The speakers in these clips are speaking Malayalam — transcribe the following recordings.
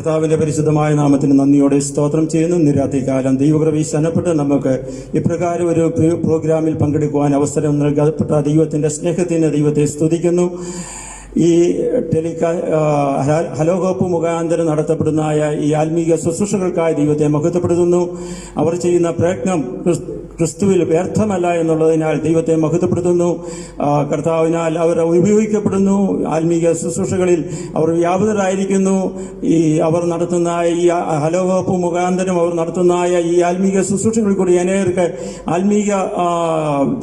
കർത്താവിന്റെ പരിശുദ്ധമായ നാമത്തിന് നന്ദിയോടെ സ്തോത്രം ചെയ്യുന്നു. നിരാത്രികാലം ദൈവകൃപയിൽ ശരണപ്പെട്ട് നമുക്ക് ഇപ്രകാരം ഒരു പ്രോഗ്രാമിൽ പങ്കെടുക്കുവാൻ അവസരം നൽകപ്പെട്ട ദൈവത്തിന്റെ സ്നേഹത്തിന് ദൈവത്തെ സ്തുതിക്കുന്നു. ഈ ഹലോ ഹോപ്പ് മുഖാന്തരം നടത്തപ്പെടുന്ന ഈ ആത്മീക ശുശ്രൂഷകൾക്കായി ദൈവത്തെ മഹത്വപ്പെടുത്തുന്നു. അവർ ചെയ്യുന്ന പ്രയത്നം ക്രിസ്തുവിൽ വ്യർത്ഥമല്ല എന്നുള്ളതിനാൽ ദൈവത്തെ മഹത്വപ്പെടുത്തുന്നു. കർത്താവിനാൽ അവർ ഉപയോഗിക്കപ്പെടുന്നു. ആത്മീക ശുശ്രൂഷകളിൽ അവർ വ്യാപൃതരായിരിക്കുന്നു. അവർ നടത്തുന്ന ഈ ഹലോ ഹോപ്പ് മുഖാന്തരം അവർ നടത്തുന്ന ഈ ആത്മീക ശുശ്രൂഷകളിൽ കൂടി അനേകർക്ക് ആത്മീക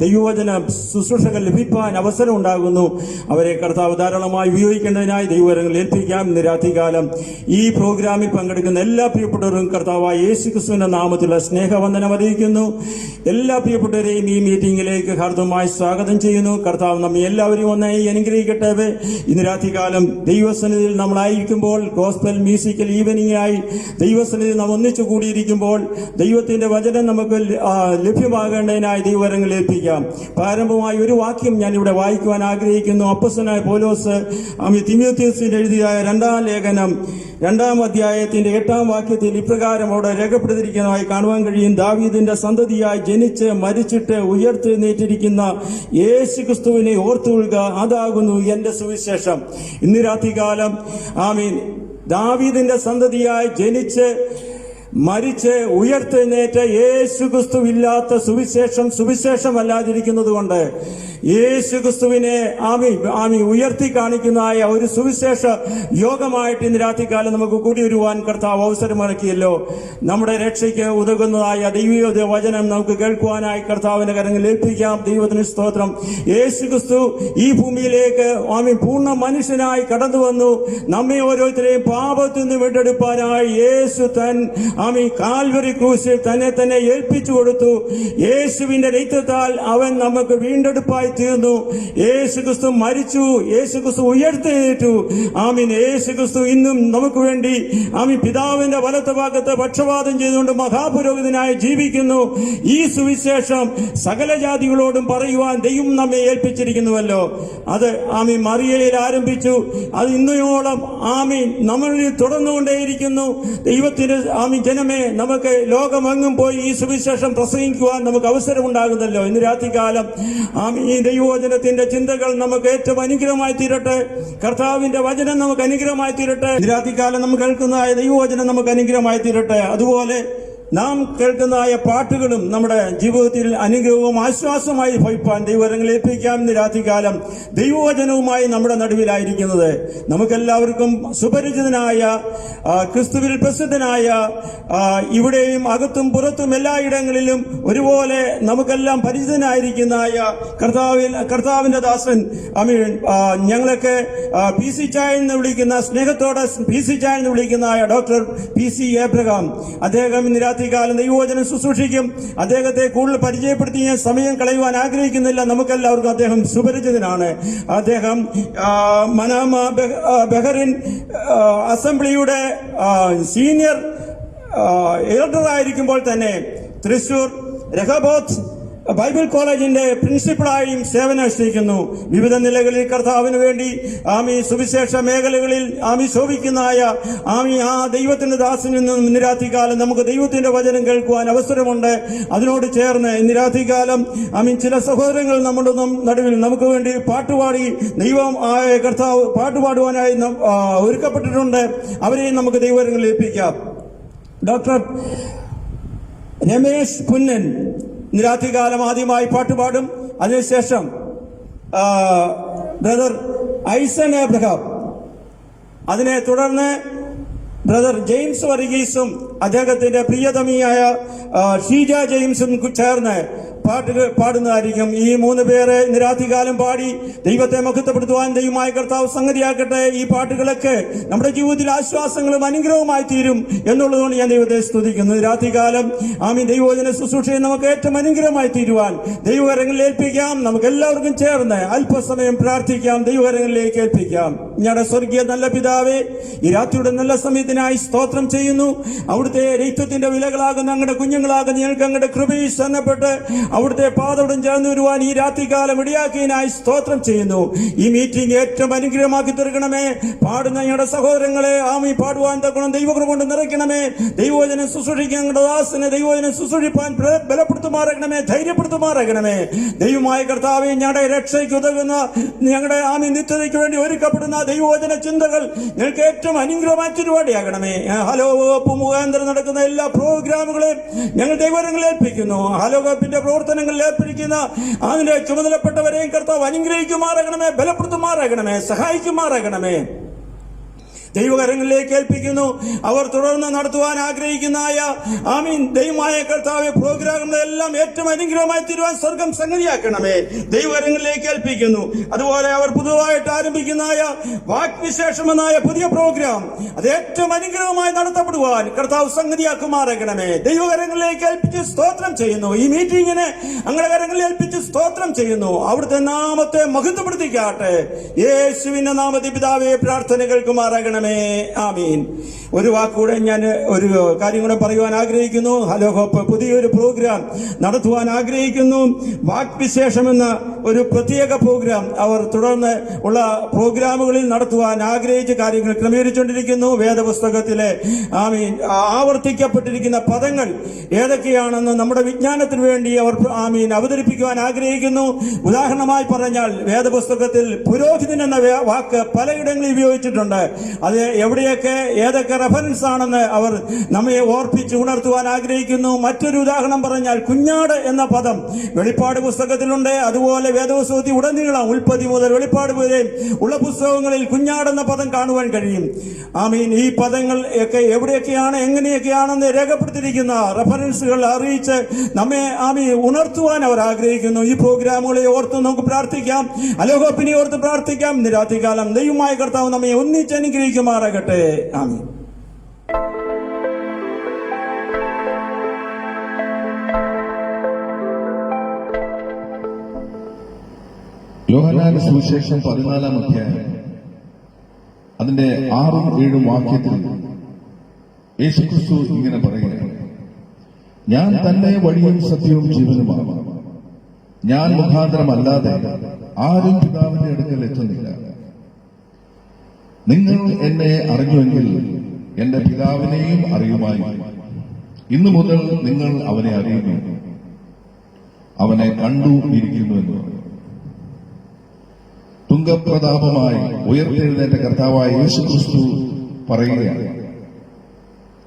ദൈവവചന ശുശ്രൂഷകൾ ലഭിക്കാൻ അവസരം ഉണ്ടാകുന്നു. അവരെ കർത്താവ് ധാരാളമായി ഉപയോഗിക്കേണ്ടതിനായി ദൈവകരങ്ങളിൽ ഏൽപ്പിക്കാം. ഇന്ന് രാത്രികാലം ഈ പ്രോഗ്രാമിൽ പങ്കെടുക്കുന്ന എല്ലാ പ്രിയപ്പെട്ടവരും കർത്താവായ യേശുക്രിസ്തുവിന്റെ നാമത്തിലുള്ള സ്നേഹവന്ദനം അറിയിക്കുന്നു. എല്ലാ പ്രിയപ്പെട്ടവരെയും ഈ മീറ്റിംഗിലേക്ക് ഹാർദവമായി സ്വാഗതം ചെയ്യുന്നു. കർത്താവ് നമ്മെ എല്ലാവരെയും ഒന്നായി അനുഗ്രഹിക്കട്ടെ. ഇന്ന് രാത്രികാലം ദൈവസന്നിധിയിൽ നമ്മളായിരിക്കുമ്പോൾ ഗോസ്പൽ മ്യൂസിക്കൽ ഈവനിംഗായി ദൈവസന്നിധിയിൽ നാം ഒന്നിച്ചു കൂടിയിരിക്കുമ്പോൾ ദൈവത്തിന്റെ വചനം നമുക്ക് ലഭ്യമാകേണ്ടതിനായി ദൈവകരങ്ങളിൽ ഏൽപ്പിക്കാം. പ്രാരംഭമായി ഒരു വാക്യം ഞാനിവിടെ വായിക്കുവാൻ ആഗ്രഹിക്കുന്നു. അപ്പോസ്തലനായ പൗലോസ് തിമോഥെയോസിന് എഴുതിയ 2-ാം ലേഖനം 2-ാം അധ്യായത്തിന്റെ 8-ാം വാക്യത്തിൽ ഇപ്രകാരം അവിടെ രേഖപ്പെടുത്തിയിരിക്കുന്നതായി കാണുവാൻ കഴിയും. ദാവീദിന്റെ സന്തതിയായി ജനിച്ച് മരിച്ചിട്ട് ഉയർത്തെഴുന്നേറ്റിരിക്കുന്ന യേശുക്രിസ്തുവിനെ ഓർത്തുകൊള്ളുക, അതാകുന്നു എന്റെ സുവിശേഷം. ഇന്ന് രാത്രികാലം ദാവീദിന്റെ സന്തതിയായി ജനിച്ച് മരിച്ച് ഉയർത്തെഴുന്നേറ്റ യേശുക്രിസ്തുവില്ലാത്ത സുവിശേഷമല്ലാതിരിക്കുന്നത് കൊണ്ട് യേശുക്രിസ്തുവിനെ ഉയർത്തി കാണിക്കുന്നതായ ഒരു സുവിശേഷ യോഗമായിട്ട് ഇന്ന് രാത്രികാലം നമുക്ക് കൂടി വരുവാൻ കർത്താവ് അവസരമിറക്കിയല്ലോ. നമ്മുടെ രക്ഷയ്ക്ക് ഉതകുന്നതായ ദൈവീയ വചനം നമുക്ക് കേൾക്കുവാനായി കർത്താവിന്റെ കരങ്ങളിൽ ഏൽപ്പിക്കാം. ദൈവത്തിന് സ്തോത്രം. യേശുക്രിസ്തു ഈ ഭൂമിയിലേക്ക് പൂർണ്ണ മനുഷ്യനായി കടന്നു വന്നു. നമ്മെ ഓരോരുത്തരെയും പാപത്തിൽ നിന്ന് വീണ്ടെടുപ്പാനായി യേശു കാൽവരി ക്രൂശിൽ തന്നെ ഏൽപ്പിച്ചു കൊടുത്തു. യേശുവിന്റെ രക്തത്താൽ അവൻ നമുക്ക് വീണ്ടെടുപ്പായി തീർന്നു. യേശുക്രിസ്തു മരിച്ചു, യേശുക്രിസ്തു ഉയർത്തെഴുന്നേറ്റു. യേശുക്രിസ്തു ഇന്നും നമുക്ക് വേണ്ടി പിതാവിന്റെ വലത്ത് ഭാഗത്ത് പക്ഷപാതം ചെയ്തുകൊണ്ട് മഹാപുരോഹിതനായി ജീവിക്കുന്നു. ഈ സുവിശേഷം സകല ജാതികളോടും പറയുവാൻ ദൈവം നമ്മെ ഏൽപ്പിച്ചിരിക്കുന്നുവല്ലോ. അത് മറിയയിൽ ആരംഭിച്ചു. അത് ഇന്നയോളം നമ്മളിൽ തുടർന്നുകൊണ്ടേയിരിക്കുന്നു. ദൈവത്തിന്റെ ജനമേ, നമുക്ക് ലോകമെങ്ങും പോയി ഈ സുവിശേഷം പ്രസംഗിക്കുവാൻ നമുക്ക് അവസരമുണ്ടാകുന്നല്ലോ. ഇന്ന് രാത്രികാലം ഈ ദൈവവചനത്തിന്റെ ചിന്തകൾ നമുക്ക് ഏറ്റവും അനുഗ്രഹമായി തീരട്ടെ. കർത്താവിന്റെ വചനം നമുക്ക് അനുഗ്രഹമായി തീരട്ടെ. ഇന്ന് രാത്രികാലം നമുക്ക് കേൾക്കുന്ന ദൈവവചനം നമുക്ക് അനുഗ്രഹമായി തീരട്ടെ. അതുപോലെ നാം കേൾക്കുന്നതായ പാട്ടുകളും നമ്മുടെ ജീവിതത്തിൽ അനുഗ്രഹവും ആശ്വാസമായി ഭവിപ്പാൻ ദൈവകരങ്ങളിൽ ഏൽപ്പിക്കാം. ഇന്ന് രാത്രികാലം ദൈവവചനവുമായി നമ്മുടെ നടുവിലായിരിക്കുന്നത് നമുക്കെല്ലാവർക്കും സുപരിചിതനായ ക്രിസ്തുവിൽ പ്രസിദ്ധനായ ഇവിടെയും അകത്തും പുറത്തും എല്ലായിടങ്ങളിലും ഒരുപോലെ നമുക്കെല്ലാം പരിചിതനായിരിക്കുന്നതായ കർത്താവിന്റെ ദാസൻ ഞങ്ങളൊക്കെ PC ചായ എന്ന് വിളിക്കുന്ന, സ്നേഹത്തോടെ PC ചായ എന്ന് വിളിക്കുന്നതായ ഡോക്ടർ PC ഏബ്രഹാം, അദ്ദേഹം ഇന്ന് രാത്രികാലം ദൈവവചനം ശുശ്രൂഷിക്കും. അദ്ദേഹത്തെ കൂടുതൽ പരിചയപ്പെടുത്തി ഞാൻ സമയം കളയുവാൻ ആഗ്രഹിക്കുന്നില്ല. നമുക്കെല്ലാവർക്കും അദ്ദേഹം സുപരിചിതനാണ്. അദ്ദേഹം മനാമ ബഹറിൻ അസംബ്ലിയുടെ സീനിയർ എൽഡറായിരിക്കുമ്പോൾ തന്നെ തൃശൂർ രഹബോത്ത് ബൈബിൾ കോളേജിന്റെ പ്രിൻസിപ്പളായും സേവനമനുഷ്ഠിക്കുന്നു. വിവിധ നിലകളിൽ കർത്താവിന് വേണ്ടി സുവിശേഷ മേഖലകളിൽ ശോഭിക്കുന്നതായ ആ ദൈവത്തിന്റെ ദാസനിൽ നിന്നും ഇന്ന് രാത്രികാലം നമുക്ക് ദൈവത്തിന്റെ വചനം കേൾക്കുവാൻ അവസരമുണ്ട്. അതിനോട് ചേർന്ന് ഇന്ന് രാത്രികാലം ചില സഹോദരങ്ങൾ നമ്മുടെ നടുവിൽ നമുക്ക് വേണ്ടി പാട്ടുപാടി ദൈവം കർത്താവ് പാട്ടുപാടുവാനായി ഒരുക്കപ്പെട്ടിട്ടുണ്ട്. അവരെയും നമുക്ക് ദൈവകരങ്ങളിൽ ഏൽപ്പിക്കാം. ഡോക്ടർ രമേശ് പുന്നൻ ഇന്ന് രാത്രികാലം ആദ്യമായി പാട്ടുപാടും. അതിനുശേഷം ബ്രദർ ഐസൻ ഏബ്രഹാം, അതിനെ തുടർന്ന് ബ്രദർ ജെയിംസ് വർഗീസും അദ്ദേഹത്തിന്റെ പ്രിയതമിയായ ഷീജ ജെയിംസും ചേർന്ന് പാട്ടുകൾ പാടുന്നതായിരിക്കും. ഈ 3 പേരെ ഇന്ന് രാത്രികാലം പാടി ദൈവത്തെ മഹത്വപ്പെടുത്തുവാൻ ദൈവമായ കർത്താവ് സംഗതിയാക്കട്ടെ. ഈ പാട്ടുകളൊക്കെ നമ്മുടെ ജീവിതത്തിൽ ആശ്വാസങ്ങളും അനുഗ്രഹവുമായി തീരും എന്നുള്ളതുകൊണ്ട് ഞാൻ ദൈവത്തെ സ്തുതിക്കുന്നു. രാത്രികാലം ദൈവവചന ശുശ്രൂഷയെ നമുക്ക് ഏറ്റവും അനുഗ്രഹമായി തീരുവാൻ ദൈവകരങ്ങളിൽ ഏൽപ്പിക്കാം. നമുക്ക് എല്ലാവർക്കും ചേർന്ന് അല്പസമയം പ്രാർത്ഥിക്കാം, ദൈവകരങ്ങളിലേക്ക് ഏൽപ്പിക്കാം. ഞങ്ങളുടെ സ്വർഗീയ നല്ല പിതാവേ, ഈ രാത്രിയുടെ നല്ല സമയത്തിനായി സ്തോത്രം ചെയ്യുന്നു. അവിടുത്തെ രക്തത്തിന്റെ വിലകളാകുന്ന ഞങ്ങളുടെ കുഞ്ഞുങ്ങളാകുന്ന ഞങ്ങൾക്ക് അങ്ങയുടെ കൃപയിൽ സന്നപ്പെട്ട് അവിടുത്തെ പാതോടും ചേർന്ന് വരുവാൻ ഈ രാത്രികാലം ഇടയാക്കിയതിനായി സ്തോത്രം ചെയ്യുന്നു. ഈ മീറ്റിംഗ് ഏറ്റവും അനുഗ്രഹമാക്കി തീർക്കണമേ. പാടുന്ന ഞങ്ങളുടെ സഹോദരങ്ങളെ ആമി പാടുവാൻ തക്കണം ദൈവകൃപ കൊണ്ട് നിറയ്ക്കണമേ. ദൈവവചനം ശുശ്രൂഷിക്കാൻ ഞങ്ങളുടെ ദാസനെ ദൈവവചനം ശുശ്രൂഷിപ്പാൻ ബലപ്പെടുത്തുമാറാകണമേ, ധൈര്യപ്പെടുത്തുമാറാകണമേ. ദൈവമായ കർത്താവേ, ഞങ്ങളുടെ രക്ഷയ്ക്ക് ഉതകുന്ന ഞങ്ങളുടെ ആമി നിത്യതയ്ക്ക് വേണ്ടി ഒരുക്കപ്പെടുന്ന ദൈവവചന ചിന്തകൾ ഞങ്ങൾക്ക് ഏറ്റവും അനുഗ്രഹമായ ചുരുപാടിയാകണമേ. ഹലോ വകുപ്പ് മുഖാന്തരം നടക്കുന്ന എല്ലാ പ്രോഗ്രാമുകളെയും ഞങ്ങൾ ദൈവങ്ങളിൽ ഏൽപ്പിക്കുന്നു. ഹലോ വകുപ്പിന്റെ പ്രവർത്തനങ്ങളിൽ ഏർപ്പിക്കുന്ന അതിന്റെ ചുമതലപ്പെട്ടവരെയും കർത്താവ് അനുഗ്രഹിക്കുമാറാകണമേ, ബലപ്പെടുത്തുമാറാകണമേ, സഹായിക്കുമാറാകണമേ. ദൈവകരങ്ങളിലേക്ക് ഏൽപ്പിക്കുന്നു. അവർ തുടർന്ന് നടത്തുവാൻ ആഗ്രഹിക്കുന്ന ആമീൻ ദൈവമായ കർത്താവ് പ്രോഗ്രാമുകളെല്ലാം ഏറ്റവും അനുഗ്രഹമായി തീരുവാൻ സ്വർഗം സംഗതിയാക്കണമേ. ദൈവകരങ്ങളിലേക്ക് ഏൽപ്പിക്കുന്നു. അതുപോലെ അവർ പുതുതായിട്ട് ആരംഭിക്കുന്ന വാക്വിശേഷമെന്നായ പുതിയ പ്രോഗ്രാം അത് ഏറ്റവും അനുഗ്രഹമായി നടത്തപ്പെടുവാൻ കർത്താവ് സംഗതിയാക്കുമാറാകണമേ. ദൈവകരങ്ങളിലേക്ക് ഏൽപ്പിച്ച് സ്തോത്രം ചെയ്യുന്നു. ഈ മീറ്റിംഗിനെ അങ്ങനെ കരങ്ങളിൽ ഏൽപ്പിച്ച് സ്തോത്രം ചെയ്യുന്നു. അവിടുത്തെ നാമത്തെ മഹത്വപ്പെടുത്തിക്കാട്ടെ. യേശുവിന്റെ നാമത്തിൽ പിതാവേ പ്രാർത്ഥന കേൾക്കുമാറാകണം. ആമീൻ. ഒരു വാക്കുകൂടെ ഞാൻ ഒരു കാര്യം കൂടെ പറയുവാൻ ആഗ്രഹിക്കുന്നു. ഹലോ ഹോപ്പ് പുതിയൊരു പ്രോഗ്രാം നടത്തുവാൻ ആഗ്രഹിക്കുന്നു. വാക്വിശേഷം എന്ന ഒരു പ്രത്യേക പ്രോഗ്രാം അവർ തുടർന്ന് ഉള്ള പ്രോഗ്രാമുകളിൽ നടത്തുവാൻ ആഗ്രഹിച്ച കാര്യങ്ങൾ ക്രമീകരിച്ചുകൊണ്ടിരിക്കുന്നു. വേദപുസ്തകത്തിലെ ആമീൻ ആവർത്തിക്കപ്പെട്ടിരിക്കുന്ന പദങ്ങൾ ഏതൊക്കെയാണെന്ന് നമ്മുടെ വിജ്ഞാനത്തിന് വേണ്ടി അവർ ആമീൻ അവതരിപ്പിക്കുവാൻ ആഗ്രഹിക്കുന്നു. ഉദാഹരണമായി പറഞ്ഞാൽ വേദപുസ്തകത്തിൽ പുരോഹിതൻ എന്ന വാക്ക് പലയിടങ്ങളിൽ ഉപയോഗിച്ചിട്ടുണ്ട്. അത് എവിടെയൊക്കെ ഏതൊക്കെ റെഫറൻസ് ആണെന്ന് അവർ നമ്മെ ഓർപ്പിച്ച് ഉണർത്തുവാൻ ആഗ്രഹിക്കുന്നു. മറ്റൊരു ഉദാഹരണം പറഞ്ഞാൽ കുഞ്ഞാട് എന്ന പദം വെളിപ്പാട് പുസ്തകത്തിലുണ്ട്. അതുപോലെ വേദപുസ്തകത്തിൽ ഉടനീളം ഉൽപ്പത്തി മുതൽ വെളിപ്പാട് വരെ ഉള്ള പുസ്തകങ്ങളിൽ കുഞ്ഞാട് എന്ന പദം കാണുവാൻ കഴിയും. ആമീൻ. ഈ പദങ്ങൾ ഒക്കെ എവിടെയൊക്കെയാണ് എങ്ങനെയൊക്കെയാണെന്ന് രേഖപ്പെടുത്തിയിരിക്കുന്ന റെഫറൻസുകൾ അറിയിച്ച് നമ്മെ ആമീൻ ഉണർത്തുവാൻ അവർ ആഗ്രഹിക്കുന്നു. ഈ പ്രോഗ്രാമുകളെ ഓർത്ത് നമുക്ക് പ്രാർത്ഥിക്കാം. അലോകപ്പിനെ ഓർത്ത് പ്രാർത്ഥിക്കാം. ഇന്ന് രാത്രികാലം ദൈവമായ കർത്താവ് നമ്മെ ഒന്നിച്ച് അനുഗ്രഹിക്കുമാറാകട്ടെ. ആമീൻ. യോഹന്നാന്റെ സുവിശേഷം 14-ാം അധ്യായം അതിന്റെ 6-ഉം 7-ഉം വാക്യത്തിൽ യേശുക്രിസ്തു ഇങ്ങനെ പറയുകയാണ്: ഞാൻ തന്നെ വഴിയും സത്യവും ജീവനുമാണ്. ഞാൻ മുഖാന്തരമല്ലാതെ ആരും പിതാവിന്റെ അടുക്കൽ എത്തുന്നില്ല. നിങ്ങൾ എന്നെ അറിഞ്ഞുവെങ്കിൽ എന്റെ പിതാവിനെയും അറിയുമായി. ഇന്നു മുതൽ നിങ്ങൾ അവനെ അറിയുന്നു, അവനെ കണ്ടു ഇരിക്കുന്നുവെന്ന്. തുങ്കപ്രതാപമായി ഉയർത്തെഴുന്നേറ്റ കർത്താവായ യേശുക്രിസ്തു പറയുകയാണ്.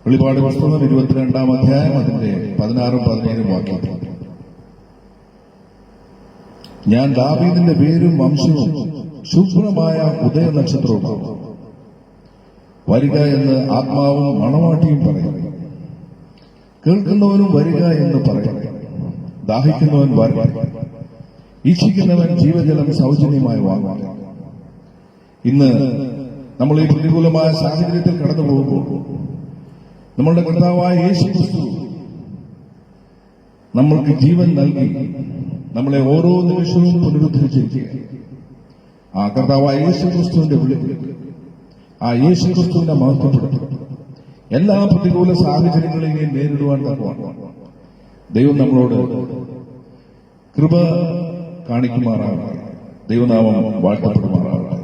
വെളിപ്പാട് പുസ്തകം 22-ാം അധ്യായം അതിന്റെ 16-ഉം 17-ഉം വാക്യത്തിൽ: ഞാൻ ദാവീദിന്റെ വേരും വംശവും ശുഭ്രമായ ഉദയനക്ഷത്രവുമാണ്. വരിക എന്ന് ആത്മാവും മണവാട്ടിയും പറയും. കേൾക്കുന്നവനും വരിക എന്ന് പറയും. ദാഹിക്കുന്നവൻ വരിക. ഇച്ഛിക്കുന്നവൻ ജീവജലം സൗജന്യമായി വാങ്ങുക. ഇന്ന് നമ്മൾ ഈ പ്രതികൂലമായ സാഹചര്യത്തിൽ കടന്നു പോകുമ്പോൾ നമ്മളുടെ കർത്താവായ യേശുക്രിസ്തു നമ്മൾക്ക് ജീവൻ നൽകി നമ്മളെ ഓരോ നിമിഷവും പുനരുദ്ധരിച്ചിരിക്കുക. ആ കർത്താവായ യേശുക്രിസ്തുവിന്റെ വിളിക്ക്, ആ യേശുക്രിസ്തുവിന്റെ മഹത്വപ്പെടുത്തും എല്ലാ പ്രതികൂല സാഹചര്യങ്ങളെയും നേരിടുവാൻ തക്കവണ്ണം ദൈവം നമ്മളോട് കൃപ കാണിക്കുമാറാകട്ടെ. ദൈവനാമം വാഴ്ത്തപ്പെടുമാറാകട്ടെ.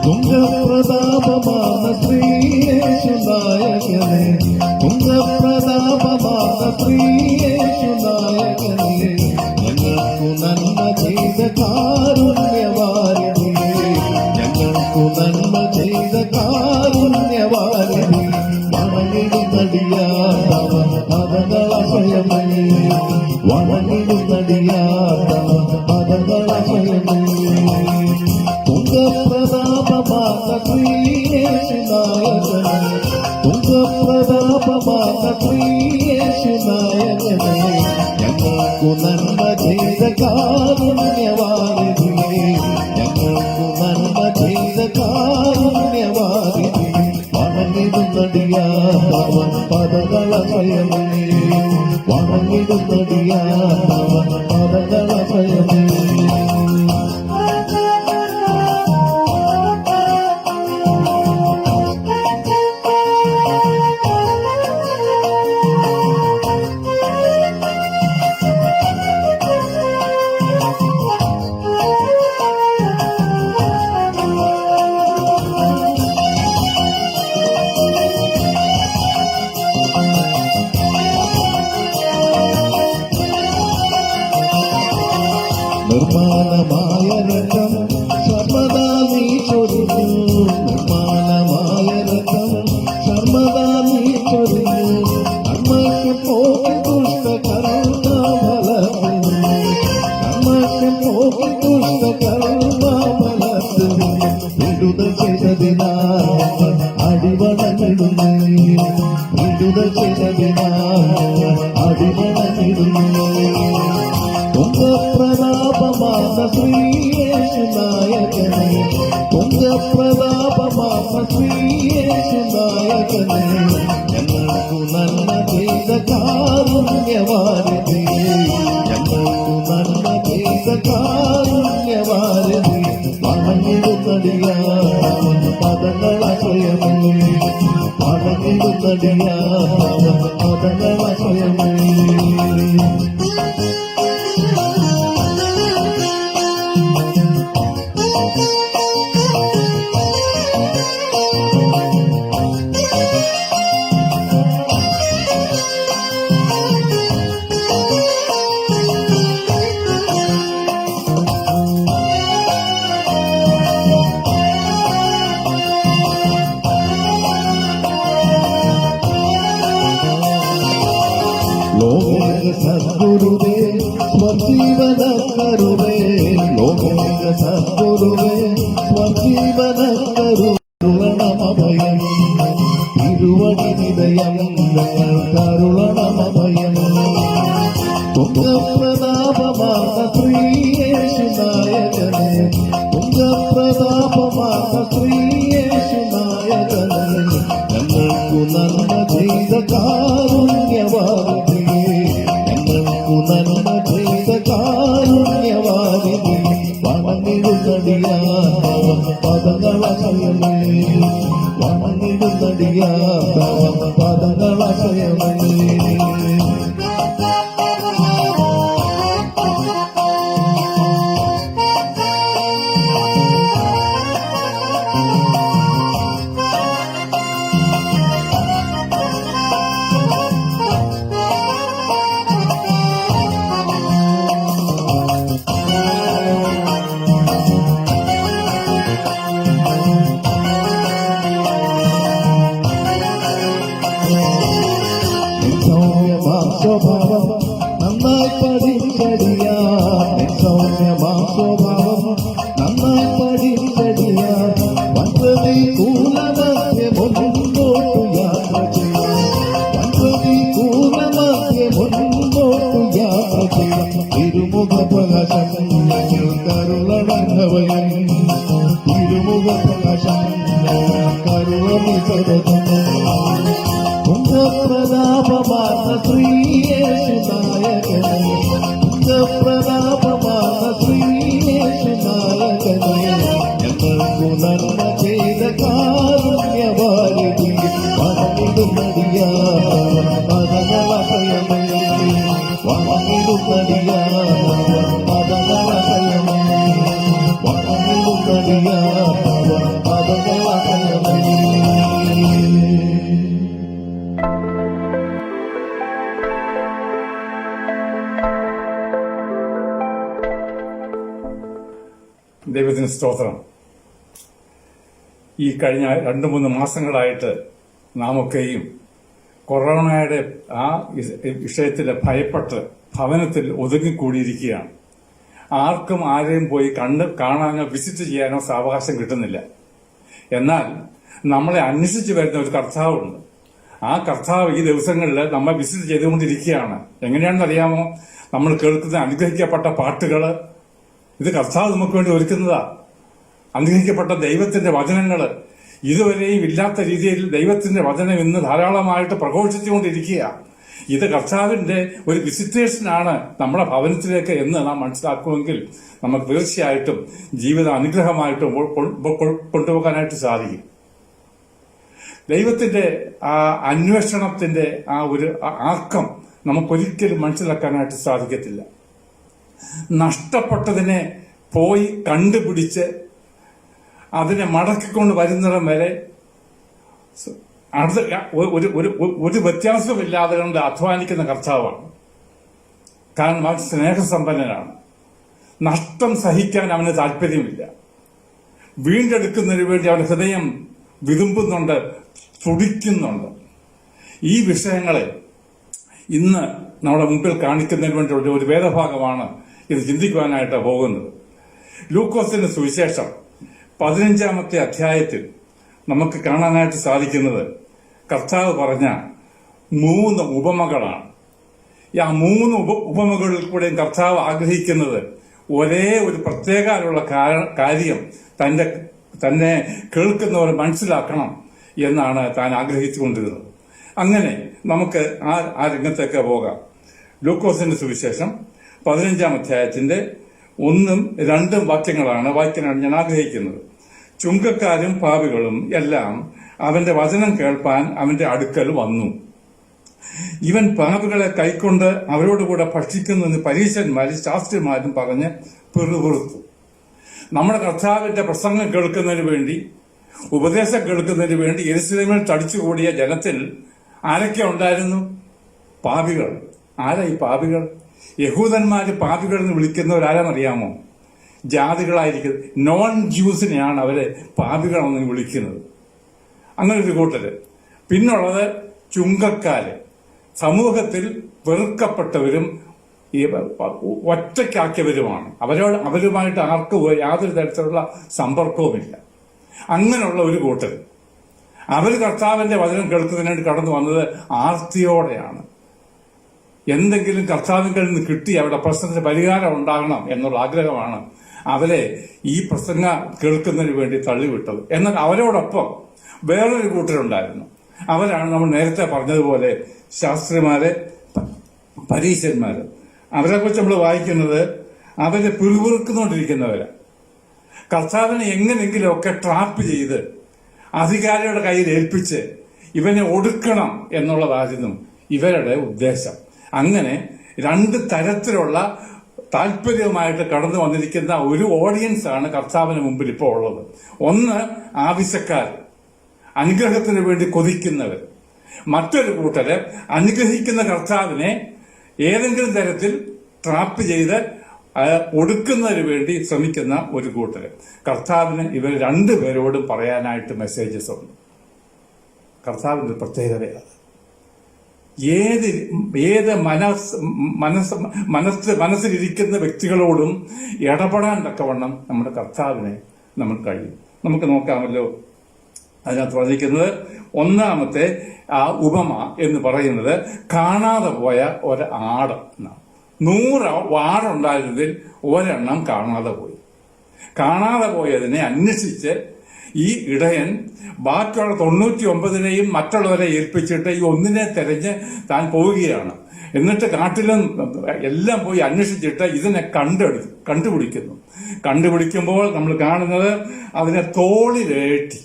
തുംഗപ്രതാപമാർന്ന ശ്രീയേശുനായകനെ, തുംഗപ്രതാപമാർന്ന ശ്രീയേശുനായകനെ, ഞങ്ങൾക്കു നന്മ ചെയ്ത കാരുണ്യവാരിധി, ഞങ്ങൾക്കു നന്മ ചെയ്ത കാരുണ്യവാരിധി, വണങ്ങിടുന്നടിയാത്തവ പദങ്ങളഭയമേ, വണങ്ങിടുന്നടിയാത്തവ പദങ്ങള തുംഗപ്രതാപമാർന്ന ശ്രീയേശുനായകനെ തുംഗപ്രതാപമാർന്ന ശ്രീയേശുനായകനെ ഞങ്ങൾക്കു നന്മ ചെയ്ത കാരുണ്യവാരിധിയെ ഞങ്ങൾക്കു നന്മ ചെയ്ത കാരുണ്യവാരിധിയെ വണങ്ങിടുന്നടിയാതവൻ പദകളഭയമേ വണങ്ങിടുന്നടിയാതവൻ പദകളഭയമേ നിർമ്മാണമായ രക്തം സർവദാ നീ ചൊരിഞ്ഞു നിർമ്മാണമായ രക്തം സർവദാ നീ ചൊരിഞ്ഞു നന്മയ്ക്ക് പോകി ദുഷ്ട കർമ്മഫലത്തിൽ നന്മയ്ക്ക് പോകി ദുഷ്ട കർമ്മഫലത്തിൽ വിടുതൽ ചെയ്തതിനാൽ അടിവണങ്ങിടുന്നു വിടുതൽ ചെയ്തതിനാൽ അടിവണങ്ങിടുന്നു തുംഗപ്രതാപമാർന്ന ശ്രീയേശുനായകനെ തുംഗപ്രതാപമാർന്ന ശ്രീയേശുനായകനെ ഞങ്ങൾക്കു നന്മ ചെയ്ത കാരുണ്യവാരിധിയെ ഞങ്ങൾക്കു നന്മ ചെയ്ത കാരുണ്യവാരിധി വണങ്ങിടുന്നടിയാതവൻ പദങ്ങളഭയമേ വണങ്ങിടുന്നടിയാതവൻ പദങ്ങളഭയമേ ലോകേക സദ്ഗുരുവേ സ്വജീവന കരുവേ ലോകേക സദ്ഗുരുവേ സ്വജീവന കരുളണമഭയം തിരുവടി നിലയം ഞങ്ങൾ കരുളണമഭയം തുംഗപ്രതാപമാർന്ന ശ്രീയേശുനായകനെ തുംഗപ്രതാപമാർന്ന ശ്രീയേശുനായകനെ ഞങ്ങൾക്കു നന്മ ചെയ്ത കാരുണ്യവാരിധിയെ ഞങ്ങൾക്കു നന്മ ചെയ്ത കാരുണ്യവാരിധി വണങ്ങിടുന്നടിയാതവൻ പദങ്ങളഭയമേ വണങ്ങിടുന്നടിയാതവൻ പദങ്ങളഭയമേ സ്വഭാവം നന്നായി പഠിച്ചടിയാ സ്വഭാവം നന്നായി പഠിച്ചടിയാ വൻപ്രതി കൂലമധ്യ മുൻപോട്ടു യാത്ര ചെയ്യാം വൻപ്രതി കൂലമധ്യ മുൻപോട്ടു യാത്ര ചെയ്യാം തിരുമുഖ പ്രകാശം ഞങ്ങൾ കരുളണഭയം തിരുമുഖ പ്രകാശം കരുളി തുംഗപ്രതാപമാർന്ന ശ്രീയേശുനായകനെ തുംഗപ്രതാപമാർന്ന ശ്രീയേശുനായകനെ ഞങ്ങൾക്കു നന്മ ചെയ്ത കാരുണ്യവാരിധി വണങ്ങിടുന്നടിയാതവൻ പദങ്ങളഭയമേ വണങ്ങിടുന്നടിയാതവൻ പദങ്ങളഭയമേ വണങ്ങിടുന്നടിയാതവൻ പദങ്ങളഭയമേ ദൈവത്തിന് സ്തോത്രം. ഈ കഴിഞ്ഞ 2-3 മാസങ്ങളായിട്ട് നാമൊക്കെയും കൊറോണയുടെ ആ വിഷയത്തിൽ ഭയപ്പെട്ട് ഭവനത്തിൽ ഒതുങ്ങിക്കൂടിയിരിക്കുകയാണ്. ആർക്കും ആരെയും പോയി കാണാനോ വിസിറ്റ് ചെയ്യാനോ സാവകാശം കിട്ടുന്നില്ല. എന്നാൽ നമ്മളെ അന്വേഷിച്ച് വരുന്ന ഒരു കർത്താവുണ്ട്. ആ കർത്താവ് ഈ ദിവസങ്ങളിൽ നമ്മെ വിസിറ്റ് ചെയ്തുകൊണ്ടിരിക്കുകയാണ്. എങ്ങനെയാണെന്ന് അറിയാമോ? നമ്മൾ കേൾക്കുന്ന അനുഗ്രഹിക്കപ്പെട്ട പാട്ടുകള് ഇത് കർത്താവ് നമുക്ക് വേണ്ടി ഒരുക്കുന്നതാ. അനുഗ്രഹിക്കപ്പെട്ട ദൈവത്തിന്റെ വചനങ്ങള് ഇതുവരെയും ഇല്ലാത്ത രീതിയിൽ ദൈവത്തിന്റെ വചനം ഇന്ന് ധാരാളമായിട്ട് പ്രഘോഷിച്ചുകൊണ്ടിരിക്കുക. ഇത് കർത്താവിന്റെ ഒരു വിസിറ്റേഷനാണ് നമ്മുടെ ഭവനത്തിലേക്ക് എന്ന് നാം മനസ്സിലാക്കുമെങ്കിൽ നമുക്ക് തീർച്ചയായിട്ടും ജീവിത അനുഗ്രഹമായിട്ട് കൊണ്ടുപോകാനായിട്ട് സാധിക്കും. ദൈവത്തിന്റെ ആ അന്വേഷണത്തിന്റെ ആ ഒരു ആക്കം നമുക്കൊരിക്കലും മനസ്സിലാക്കാനായിട്ട് സാധിക്കത്തില്ല. നഷ്ടപ്പെട്ടതിനെ പോയി കണ്ടുപിടിച്ച് അതിനെ മടക്കിക്കൊണ്ട് വരുന്നിടം വരെ ഒരു വ്യത്യാസമില്ലാതെ കൊണ്ട് അധ്വാനിക്കുന്ന കർത്താവാണ്. കാരണം അവൻ സ്നേഹസമ്പന്നനാണ്. നഷ്ടം സഹിക്കാൻ അവന് താല്പര്യമില്ല. വീണ്ടെടുക്കുന്നതിന് വേണ്ടി അവന്റെ ഹൃദയം വിതുമ്പുന്നുണ്ട്, തുടിക്കുന്നുണ്ട്. ഈ വിഷയങ്ങളെ ഇന്ന് നമ്മുടെ മുമ്പിൽ കാണിക്കുന്നതിന് വേണ്ടി ഒരു വേദഭാഗമാണ് ഇത് ചിന്തിക്കുവാനായിട്ട് പോകുന്നത്. ലൂക്കോസിന്റെ സുവിശേഷം 15-ാമത്തെ അധ്യായത്തിൽ നമുക്ക് കാണാനായിട്ട് സാധിക്കുന്നത് കർത്താവ് പറഞ്ഞ 3 ഉപമകളാണ്. ഈ 3 ഉപമകളിൽ കൂടെ കർത്താവ് ആഗ്രഹിക്കുന്നത് ഒരേ ഒരു പ്രത്യേകമുള്ള കാര്യം തന്നെ കേൾക്കുന്നവർ മനസ്സിലാക്കണം എന്നാണ് താൻ ആഗ്രഹിച്ചുകൊണ്ടിരുന്നത്. അങ്ങനെ നമുക്ക് ആ രംഗത്തേക്ക് പോകാം. ലൂക്കോസിന്റെ സുവിശേഷം 15-ാം അധ്യായത്തിന്റെ 1ഉം 2ഉം വാക്യങ്ങളാണ് വായിക്കാനാണ് ഞാൻ ആഗ്രഹിക്കുന്നത്. ചുങ്കക്കാരും പാപികളും എല്ലാം അവന്റെ വചനം കേൾപ്പാൻ അവന്റെ അടുക്കൽ വന്നു. ഇവൻ പാപികളെ കൈക്കൊണ്ട് അവരോടുകൂടെ ഭക്ഷിക്കുന്നെന്ന് പരീശന്മാരും ശാസ്ത്രിമാരും പറഞ്ഞ് പിറുപിറുത്തു. നമ്മുടെ കർത്താവിന്റെ പ്രസംഗം കേൾക്കുന്നതിന് വേണ്ടി, ഉപദേശം കേൾക്കുന്നതിന് വേണ്ടി യെരൂശലേമിൽ തടിച്ചുകൂടിയ ജനത്തിൽ ആരൊക്കെ ഉണ്ടായിരുന്നു? പാപികൾ. ആരാ ഈ പാപികൾ? യഹൂദന്മാര് പാപികൾ എന്ന് വിളിക്കുന്നവരാരെന്നറിയാമോ? ജാതികളായിരിക്കും, നോൺ ജ്യൂസിനെയാണ് അവരെ പാപികളെന്ന് വിളിക്കുന്നത്. അങ്ങനെ ഒരു കൂട്ടര്. പിന്നുള്ളത് ചുങ്കക്കാര്, സമൂഹത്തിൽ വെറുക്കപ്പെട്ടവരും ഒറ്റയ്ക്കാക്കിയവരുമാണ്. അവരുമായിട്ട് ആർക്കും യാതൊരു തരത്തിലുള്ള സമ്പർക്കവുമില്ല. അങ്ങനെയുള്ള ഒരു കൂട്ടർ. അവർ കർത്താവിന്റെ വചനം കേൾക്കുന്നതിനായിട്ട് കടന്നു വന്നത് ആർത്തിയോടെയാണ്. എന്തെങ്കിലും കർത്താവിൽ നിന്ന് കിട്ടി അവരുടെ പ്രശ്നത്തിന് പരിഹാരം ഉണ്ടാകണം എന്നുള്ള ആഗ്രഹമാണ് അവരെ ഈ പ്രസംഗം കേൾക്കുന്നതിന് വേണ്ടി തള്ളിവിട്ടത്. എന്നാൽ അവരോടൊപ്പം വേറൊരു കൂട്ടരുണ്ടായിരുന്നു. അവരാണ് നമ്മൾ നേരത്തെ പറഞ്ഞതുപോലെ ശാസ്ത്രിമാര്, പരീശന്മാര്. അവരെ കുറിച്ച് നമ്മൾ വായിക്കുന്നത് അവരെ പിറുപിറുക്കുന്നുകൊണ്ടിരിക്കുന്നവര്. കർത്താവിനെ എങ്ങനെങ്കിലുമൊക്കെ ട്രാപ്പ് ചെയ്ത് അധികാരിയുടെ കയ്യിൽ ഏൽപ്പിച്ച് ഇവനെ ഒടുക്കണം എന്നുള്ളതായിരുന്നു ഇവരുടെ ഉദ്ദേശം. അങ്ങനെ 2 തരത്തിലുള്ള താല്പര്യവുമായിട്ട് കടന്നു വന്നിരിക്കുന്ന ഒരു ഓഡിയൻസ് ആണ് കർത്താവിന് മുമ്പിൽ ഇപ്പോൾ ഉള്ളത്. ഒന്ന് ആവശ്യക്കാർ, അനുഗ്രഹത്തിന് വേണ്ടി കൊതിക്കുന്നവർ. മറ്റൊരു കൂട്ടര് അനുഗ്രഹിക്കുന്ന കർത്താവിനെ ഏതെങ്കിലും തരത്തിൽ ട്രാപ്പ് ചെയ്ത് ഒടുക്കുന്നതിന് വേണ്ടി ശ്രമിക്കുന്ന ഒരു കൂട്ടര്. കർത്താവിന് ഇവർ 2 പേരോടും പറയാനായിട്ട് മെസ്സേജസ് ഉണ്ട്. കർത്താവിന്റെ പ്രത്യേകതയാണ് ഏത് മനസ്സിലിരിക്കുന്ന വ്യക്തികളോടും ഇടപെടാൻ തക്കവണ്ണം നമ്മുടെ കർത്താവിനെ നമ്മൾ കഴിയും. നമുക്ക് നോക്കാമല്ലോ. അതിനകത്ത് പറഞ്ഞിരിക്കുന്നത് 1-ാമത്തെ ആ ഉപമ എന്ന് പറയുന്നത് കാണാതെ പോയ ഒരു ആട് എന്നാണ്. 100 ആടുണ്ടായിരുന്നതിൽ 1 കാണാതെ പോയി. കാണാതെ പോയതിനെ അന്വേഷിച്ച് ഈ ഇടയൻ ബാക്കിയുള്ള 99നെയും മറ്റുള്ളവരെ ഏൽപ്പിച്ചിട്ട് ഈ ഒന്നിനെ തെരഞ്ഞ് താൻ പോവുകയാണ്. എന്നിട്ട് കാട്ടിലും എല്ലാം പോയി അന്വേഷിച്ചിട്ട് ഇതിനെ കണ്ടുപിടിക്കുന്നു. കണ്ടുപിടിക്കുമ്പോൾ നമ്മൾ കാണുന്നത് അതിനെ തോളിലേറ്റി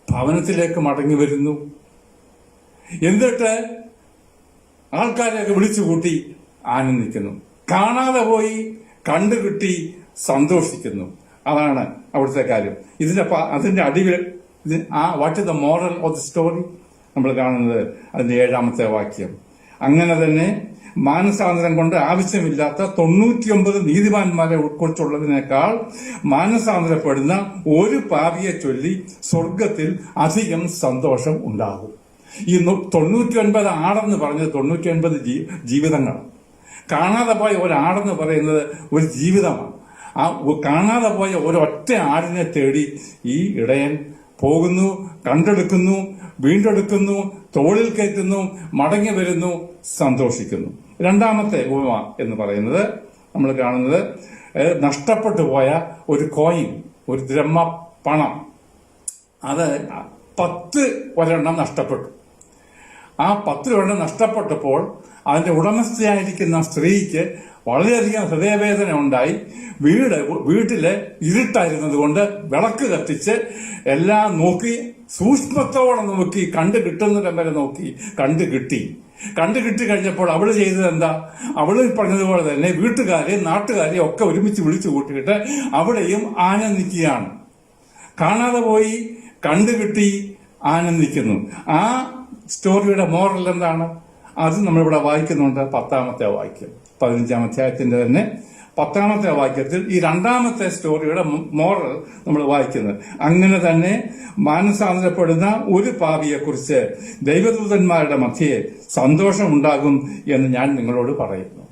ഭവനത്തിലേക്ക് മടങ്ങി വരുന്നു. എന്നിട്ട് ആൾക്കാരെയൊക്കെ വിളിച്ചുകൂട്ടി ആനന്ദിക്കുന്നു. കാണാതെ പോയി കണ്ടുകിട്ടി സന്തോഷിക്കുന്നു. അതാണ് അവിടുത്തെ കാര്യം. അതിന്റെ അടിയിൽ what is the moral of the story നമ്മൾ കാണുന്നത് അതിന്റെ 7-ാമത്തെ വാക്യം. അങ്ങനെ തന്നെ മാനസാന്തരം കൊണ്ട് ആവശ്യമില്ലാത്ത 99 നീതിമാന്മാരെ ഉൾക്കൊള്ളുന്നതിനേക്കാൾ മാനസാന്തരപ്പെടുന്ന ഒരു പാപിയെ ചൊല്ലി സ്വർഗത്തിൽ അധികം സന്തോഷം ഉണ്ടാകും. ഈ 99 ആടെന്ന് പറഞ്ഞത് 99 ജീവിതങ്ങൾ. കാണാതെ പോയ ഒരാടെന്ന് പറയുന്നത് ഒരു ജീവിതമാണ്. ആ കാണാതെ പോയ ഒരൊറ്റ ആടിനെ തേടി ഈ ഇടയൻ പോകുന്നു, കണ്ടെടുക്കുന്നു, വീണ്ടെടുക്കുന്നു, തോളിൽ കയറ്റുന്നു, മടങ്ങി വരുന്നു, സന്തോഷിക്കുന്നു. രണ്ടാമത്തെ ഉപമ എന്ന് പറയുന്നത് നമ്മൾ കാണുന്നത് നഷ്ടപ്പെട്ടു പോയ ഒരു കോയിൻ, ഒരു ദ്രഹ്മ പണം, അത് 10 ഒരെണ്ണം നഷ്ടപ്പെട്ടു. ആ 10 ഒരെണ്ണം നഷ്ടപ്പെട്ടപ്പോൾ അതിന്റെ ഉടമസ്ഥയായിരിക്കുന്ന സ്ത്രീക്ക് വളരെയധികം ഹൃദയവേദന ഉണ്ടായി. വീട്ടില് ഇരുട്ടായിരുന്നത് കൊണ്ട് വിളക്ക് കത്തിച്ച് എല്ലാം നോക്കി, സൂക്ഷ്മത്തോടെ നോക്കി, കണ്ടു കിട്ടുന്നിടം വരെ നോക്കി, കണ്ടു കിട്ടി കഴിഞ്ഞപ്പോൾ അവള് ചെയ്തത് എന്താ? അവള് പറഞ്ഞതുപോലെ തന്നെ വീട്ടുകാരെയും നാട്ടുകാരെയും ഒക്കെ ഒരുമിച്ച് വിളിച്ചു കൂട്ടിയിട്ട് അവിടെയും ആനന്ദിക്കുകയാണ്. കാണാതെ പോയി, കണ്ടുകിട്ടി, ആനന്ദിക്കുന്നു. ആ സ്റ്റോറിയുടെ മോറൽ എന്താണ്? അത് നമ്മളിവിടെ വായിക്കുന്നുണ്ട്. 10ാമത്തെ വാക്യം, 15ാം അധ്യായത്തിന്റെ തന്നെ 10ാമത്തെ വാക്യത്തിൽ ഈ രണ്ടാമത്തെ സ്റ്റോറിയുടെ മോറൽ നമ്മൾ വായിക്കുന്നത്. അങ്ങനെ തന്നെ മാനസാന്തരപ്പെടുന്ന ഒരു പാപിയെക്കുറിച്ച് ദൈവദൂതന്മാരുടെ മധ്യേ സന്തോഷമുണ്ടാകും എന്ന് ഞാൻ നിങ്ങളോട് പറയുന്നു.